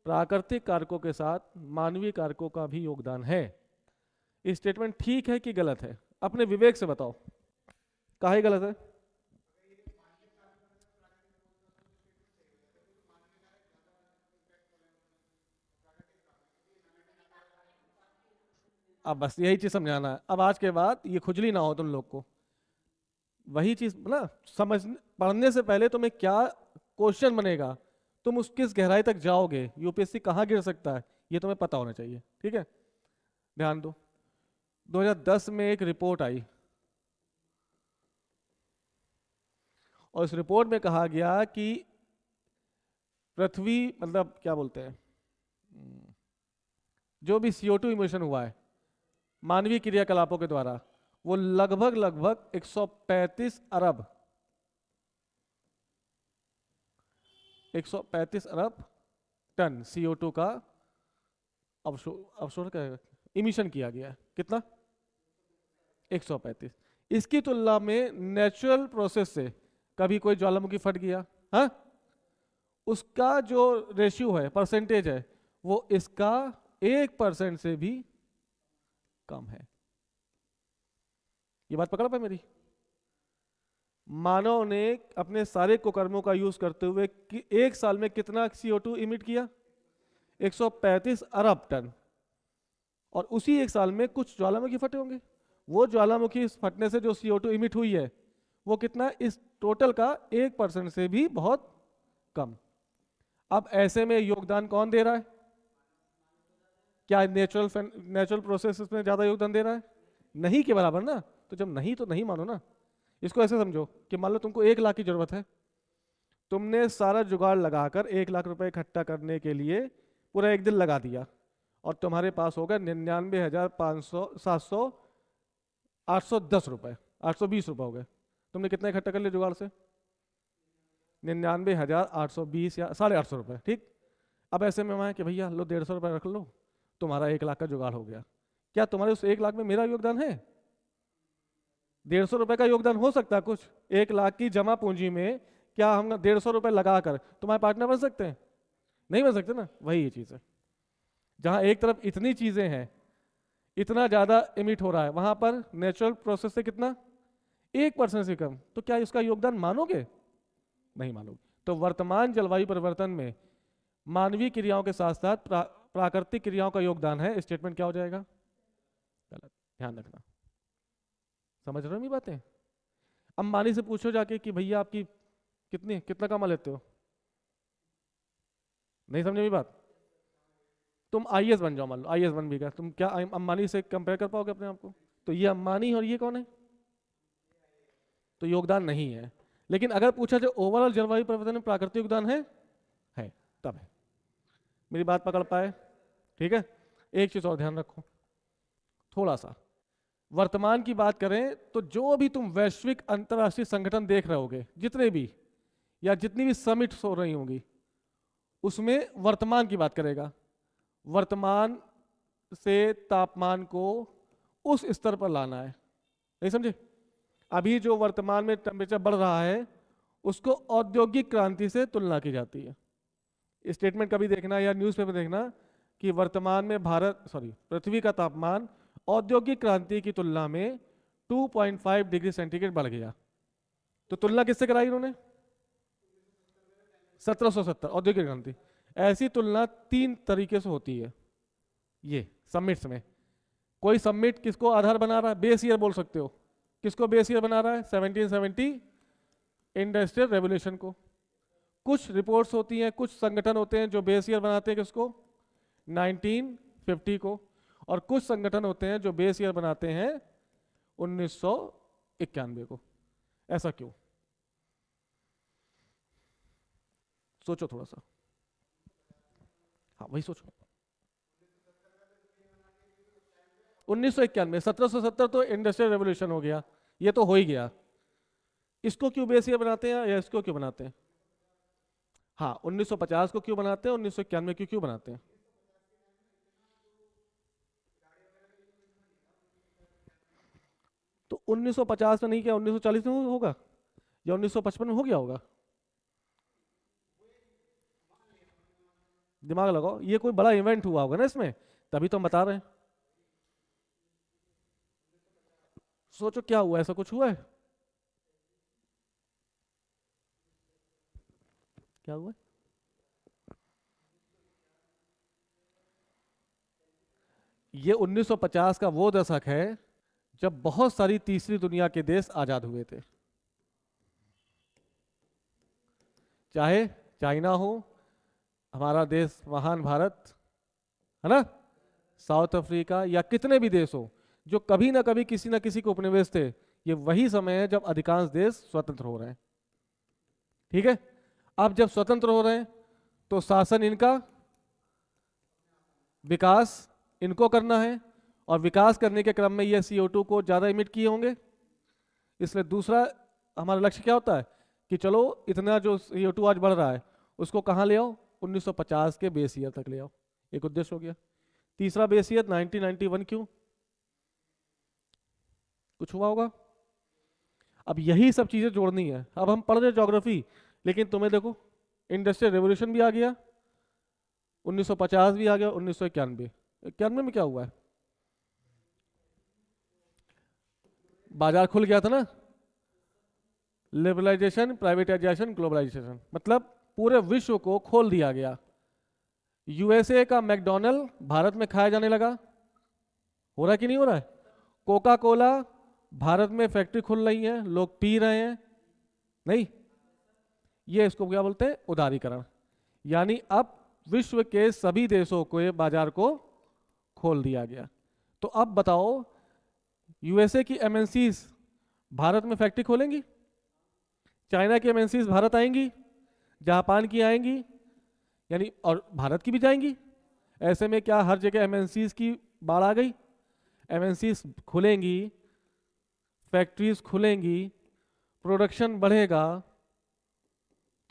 प्राकृतिक कारकों के साथ मानवीय कारकों का भी योगदान है। स्टेटमेंट ठीक है कि गलत है? अपने विवेक से बताओ, काहे गलत है? अब बस यही चीज समझाना है। अब आज के बाद ये खुजली ना हो तुम लोग को। वही चीज ना, समझ, पढ़ने से पहले तुम्हें क्या क्वेश्चन बनेगा, तुम उस किस गहराई तक जाओगे, यूपीएससी कहाँ गिर सकता है, ये तुम्हें पता होना चाहिए। ठीक है? ध्यान दो, 2010 में एक रिपोर्ट आई और इस रिपोर्ट में कहा गया कि पृथ्वी, मतलब क्या बोलते हैं, जो भी CO2 इमिशन हुआ है, मानवीय क्रियाकलापों के द्वारा, वो लगभग लगभग 135 अरब 135 अरब टन CO2 का अवशोषण का इमिशन किया गया है। कितना? 135। इसकी तुलना में नेचुरल प्रोसेस से कभी कोई ज्वालामुखी फट गया, हाँ, उसका जो रेशियो है, परसेंटेज है, वो इसका 1% से भी कम है। ये बात पकड़ पाए मेरी? मानव ने अपने सारे कुकर्मों का यूज करते हुए एक साल में कितना CO2 इमिट किया? 135 अरब टन। और उसी एक साल में कुछ ज्वालामुखी फटे होंगे। वो ज्वालामुखी फटने से जो CO2 इमिट हुई है वो कितना? इस टोटल का 1% से भी बहुत कम। अब ऐसे में योगदान कौन दे रहा है? क्या नेचुरल प्रोसेस में ज्यादा योगदान दे रहा है? नहीं के बराबर ना। तो जब नहीं तो नहीं मानो ना। इसको ऐसे समझो कि मान लो तुमको 1 लाख की जरूरत है, तुमने सारा जुगाड़ लगाकर 1 लाख रुपए इकट्ठा करने के लिए पूरा एक दिन लगा दिया और तुम्हारे पास होगा 99,500 700 810 रुपए, 820 रुपए हो गए। तुमने कितना इकट्ठा कर लिया जुगाड़ से? 99,820 या 850 रुपए, ठीक। अब ऐसे में मैं कि भैया लो 150 रुपए रख लो, तुम्हारा 1 लाख का जुगाड़ हो गया। क्या तुम्हारे उस 1 लाख में मेरा योगदान है? 150 रुपए का योगदान हो सकता है कुछ? 1 लाख की जमा पूंजी में क्या हम 150 रुपए लगाकर तुम्हारे पार्टनर बन सकते हैं? नहीं बन सकते ना। वही ये चीज है, जहां एक तरफ इतनी चीजें हैं, इतना ज्यादा इमिट हो रहा है, वहां पर नेचुरल प्रोसेस से कितना? 1% से कम। तो क्या इसका योगदान मानोगे? नहीं मानोगे। तो वर्तमान जलवायु परिवर्तन में मानवीय क्रियाओं के साथ साथ प्राकृतिक क्रियाओं का योगदान है। स्टेटमेंट क्या हो जाएगा? गलत। ध्यान रखना। समझ रहे हो मेरी बातें? अंबानी से पूछो जाके कि भैया आपकी कितना कमा लेते हो? नहीं समझे मेरी बात? तुम IAS बन जाओ, मान लो IAS बन भी गया, तुम क्या अंबानी से कंपेयर कर पाओगे अपने आप को? तो ये अंबानी और ये कौन है? तो योगदान नहीं है। लेकिन अगर पूछा जाए ओवरऑल जलवायु परिवर्तन में प्राकृतिक योगदान है तब है। मेरी बात पकड़ पाए? ठीक है। एक चीज और ध्यान रखो थोड़ा सा। वर्तमान की बात करें तो जो भी तुम वैश्विक अंतरराष्ट्रीय संगठन देख रहे होगे, जितने भी या जितनी भी समिट्स हो रही होंगी, उसमें वर्तमान की बात करेगा। वर्तमान से तापमान को उस स्तर पर लाना है। नहीं समझे? अभी जो वर्तमान में टेम्परेचर बढ़ रहा है उसको औद्योगिक क्रांति से तुलना की जाती है। स्टेटमेंट कभी देखना या न्यूज़पेपर देखना कि वर्तमान में पृथ्वी का तापमान औद्योगिक क्रांति की तुलना में 2.5 डिग्री सेंटीग्रेड बढ़ गया। तो तुलना किससे कराई उन्होंने? 1770 औद्योगिक क्रांति। ऐसी तुलना 3 तरीके से होती है ये समिट्स में। कोई समिट किसको आधार बना रहा है? बेस ईयर बोल सकते हो। किसको बेस ईयर बना रहा है? 1770 इंडस्ट्रियल रेवोल्यूशन को। कुछ रिपोर्ट्स होती हैं, कुछ संगठन होते हैं जो बेस ईयर बनाते हैं किसको? 1950 को। और कुछ संगठन होते हैं जो बेस ईयर बनाते हैं 1991 को। ऐसा क्यों? सोचो थोड़ा सा। हाँ वही सोचो। 1991 1770 तो इंडस्ट्रियल रेवोल्यूशन हो गया, ये तो हो ही गया। इसको क्यों बेस ईयर बनाते हैं या इसको क्यों बनाते हैं? हाँ 1950 को क्यों बनाते हैं, 1991 क्यों बनाते हैं? तो 1950 में नहीं, क्या 1940 में होगा या 1955 में हो गया होगा? दिमाग लगाओ, ये कोई बड़ा इवेंट हुआ होगा ना इसमें, तभी तो हम बता रहे हैं। सोचो क्या हुआ, ऐसा कुछ हुआ है? क्या हुआ? ये 1950 का वो दशक है जब बहुत सारी तीसरी दुनिया के देश आजाद हुए थे। चाहे चाइना हो, हमारा देश महान भारत है ना, साउथ अफ्रीका, या कितने भी देश हो जो कभी ना कभी किसी ना किसी के उपनिवेश थे, ये वही समय है जब अधिकांश देश स्वतंत्र हो रहे हैं। ठीक है। अब जब स्वतंत्र हो रहे हैं तो शासन इनका, विकास इनको करना है, और विकास करने के क्रम में ये CO2 को ज़्यादा इमिट किए होंगे। इसलिए दूसरा हमारा लक्ष्य क्या होता है कि चलो इतना जो CO2 आज बढ़ रहा है उसको कहाँ ले आओ, 1950 के बेस ईयर तक ले आओ, एक उद्देश्य हो गया। तीसरा बेस ईयर 1991 क्यों, कुछ हुआ होगा। अब यही सब चीज़ें जोड़नी है। अब हम पढ़ रहे ज्योग्राफी, लेकिन तुम्हें देखो इंडस्ट्रियल रेवोल्यूशन भी आ गया, 1950 भी आ गया, 1991। 91 में क्या हुआ है, बाजार खुल गया था ना, लिबरलाइजेशन, प्राइवेटाइजेशन, ग्लोबलाइजेशन, मतलब पूरे विश्व को खोल दिया गया। USA का मैकडोनल्ड भारत में खाया जाने लगा, हो रहा है कि नहीं हो रहा है। कोका कोला भारत में फैक्ट्री खुल रही है, लोग पी रहे हैं, नहीं, ये इसको क्या बोलते हैं, उदारीकरण। यानी अब विश्व के सभी देशों को बाजार को खोल दिया गया। तो अब बताओ USA की MNCs भारत में फैक्ट्री खोलेंगी, चाइना की MNCs भारत आएंगी, जापान की आएंगी, यानी और भारत की भी जाएंगी। ऐसे में क्या हर जगह MNCs की बाढ़ आ गई, MNCs खुलेंगी, फैक्ट्रीज खुलेंगी, प्रोडक्शन बढ़ेगा,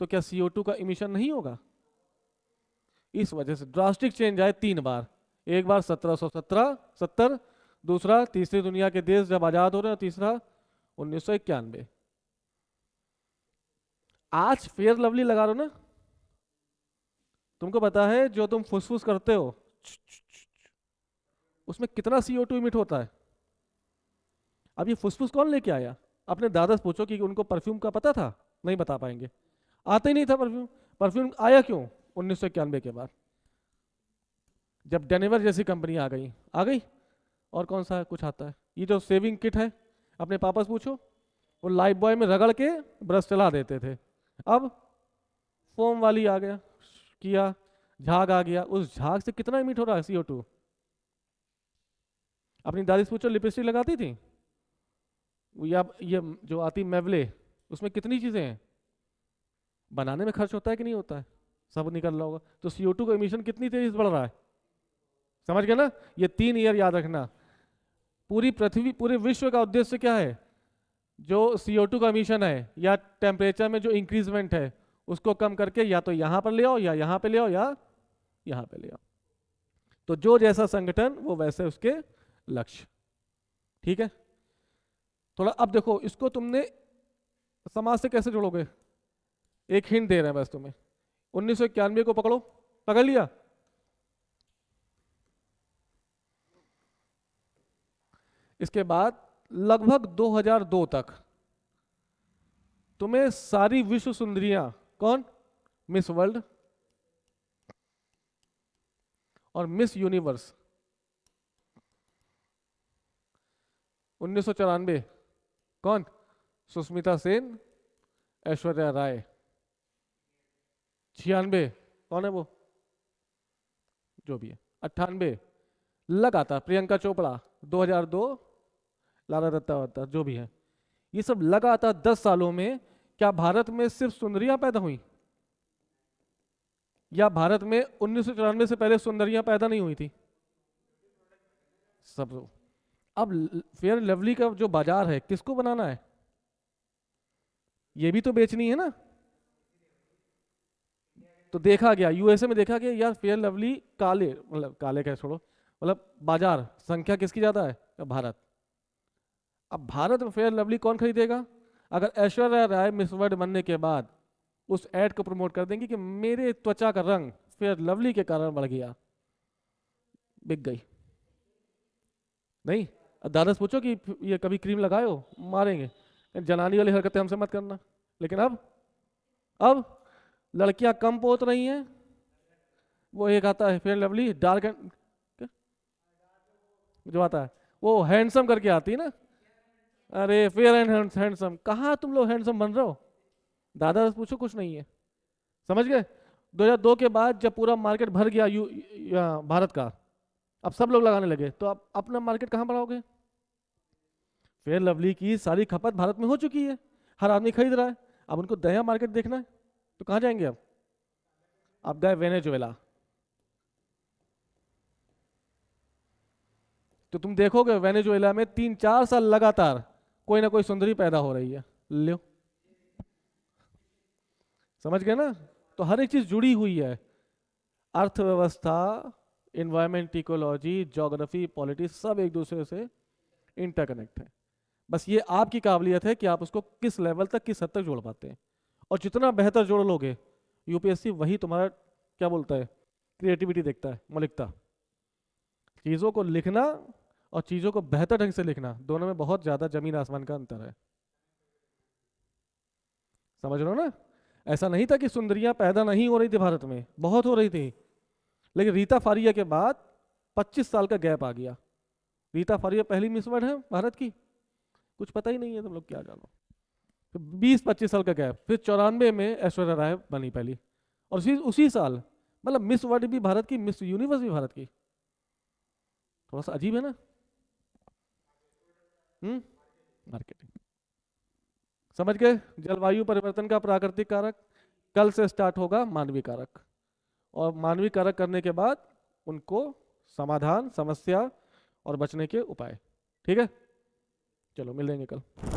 तो क्या CO2 का इमिशन नहीं होगा। इस वजह से ड्रास्टिक चेंज आए 3 बार, एक बार 1770, दूसरा तीसरी दुनिया के देश जब आजाद हो रहे हैं, तीसरा 1991। आज फेयर लवली लगा रहे हो ना, तुमको पता है जो तुम फुसफुस करते हो उसमें कितना CO2 इमिट होता है। अब ये फुसफुस कौन लेके आया, अपने दादा से पूछो कि उनको परफ्यूम का पता था, नहीं बता पाएंगे, आता ही नहीं था परफ्यूम। परफ्यूम आया क्यों, 1991 के बाद, जब डेनिवर जैसी कंपनी आ गई। और कौन सा है, कुछ आता है, ये जो सेविंग किट है, अपने पापा से पूछो, वो लाइफ बॉय में रगड़ के ब्रश चला देते थे, अब फोम वाली आ गया, किया झाग आ गया, उस झाग से कितना इमिट हो रहा है CO2। अपनी दादी से पूछो लिपस्टिक लगाती थी, या ये जो आती मैवले, उसमें कितनी चीजें हैं, बनाने में खर्च होता है कि नहीं होता है, सब निकल रहा होगा। तो CO2 का इमिशन कितनी तेजी से बढ़ रहा है, समझ गए ना। ये 3 ईयर याद रखना। पूरी पृथ्वी, पूरे विश्व का उद्देश्य क्या है, जो CO2 का इमिशन है या टेम्परेचर में जो इंक्रीजमेंट है उसको कम करके या तो यहां पर ले आओ, या यहां पे ले आओ, या यहां पे ले आओ। तो जो जैसा संगठन वो वैसे उसके लक्ष्य, ठीक है। थोड़ा अब देखो इसको तुमने समाज से कैसे जोड़ोगे, एक हिंट दे रहे हैं बस तुम्हें। 1991 को पकड़ो, पकड़ लिया, इसके बाद लगभग 2002 तक तुम्हें सारी विश्व सुंदरियां, कौन, मिस वर्ल्ड और मिस यूनिवर्स, 1994 कौन, सुष्मिता सेन, ऐश्वर्या राय। 96 कौन है वो, जो भी है। 98 लगातार प्रियंका चोपड़ा, 2002 लाला दत्ता, जो भी है। ये सब लगातार 10 सालों में क्या भारत में सिर्फ सुंदरियां पैदा हुई, या भारत में 1994 से पहले सुंदरियां पैदा नहीं हुई थी, सब। अब फेयर लवली का जो बाजार है किसको बनाना है, ये भी तो बेचनी है ना। तो देखा गया USA में, देखा गया यार फेयर लवली काले, मतलब काले क्या छोड़ो, मतलब बाजार संख्या किसकी ज्यादा है, भारत। अब भारत में फेयर लवली कौन खरीदेगा, अगर ऐश्वर्या राय मिस वर्ल्ड बनने के बाद उस एड को प्रमोट कर देंगे कि मेरे त्वचा का रंग फेयर लवली के कारण बढ़ गया, बिक गई। नहीं, दादा से पूछो कि ये कभी क्रीम लगाए हो, मारेंगे, जनानी वाली हरकतें हमसे मत करना। लेकिन अब लड़कियां कम पोत रही हैं, वो एक आता है फेयर लवली डार्क एंड, जो आता है वो हैंडसम करके आती है ना, अरे फेयर एंड हैंडसम, कहाँ तुम लोग हैंडसम बन रहे हो, दादा से पूछो, कुछ नहीं है, समझ गए। 2002 के बाद जब पूरा मार्केट भर गया भारत का, अब सब लोग लगाने लगे, तो अब अपना मार्केट कहाँ बढ़ाओगे। फेयर लवली की सारी खपत भारत में हो चुकी है, हर आदमी खरीद रहा है, अब उनको नया मार्केट देखना है, तो कहाँ जाएंगे अब गए वेनेजुएला, तो तुम देखोगे वेनेजुएला में 3-4 साल लगातार कोई ना कोई सुंदरी पैदा हो रही है। लो, समझ गए ना? तो हर एक चीज जुड़ी हुई है, अर्थव्यवस्था, इन्वायरमेंट, इकोलॉजी, ज्योग्राफी, पॉलिटिक्स, सब एक दूसरे से इंटरकनेक्ट है। बस ये आपकी काबिलियत है कि आप उसको किस लेवल तक, किस हद तक जोड़ पाते हैं। और जितना बेहतर जोड़ लोगे, यूपीएससी वही तुम्हारा क्या बोलता है, क्रिएटिविटी देखता है, मौलिकता। चीज़ों को लिखना और चीज़ों को बेहतर ढंग से लिखना, दोनों में बहुत ज़्यादा जमीन आसमान का अंतर है। समझ रहे हो ना? ऐसा नहीं था कि सुंदरियां पैदा नहीं हो रही थी भारत में, बहुत हो रही थी, लेकिन रीता फारिया के बाद 25 साल का गैप आ गया। रीता फारिया पहली मिस वर्ल्ड है भारत की, कुछ पता ही नहीं है तुम लोग, क्या जानो। 20-25 साल का गैप, फिर 94 में ऐश्वर्या राय बनी पहली, और उसी साल मतलब मिस वर्ल्ड भी भारत की, मिस यूनिवर्स भी भारत की। थोड़ा सा अजीब है ना? मार्केटिंग। समझ गए? जलवायु परिवर्तन का प्राकृतिक कारक, कल से स्टार्ट होगा मानवीय कारक, और मानवीय कारक करने के बाद उनको समाधान, समस्या और बचने के उपाय। ठीक है, चलो मिल लेंगे कल।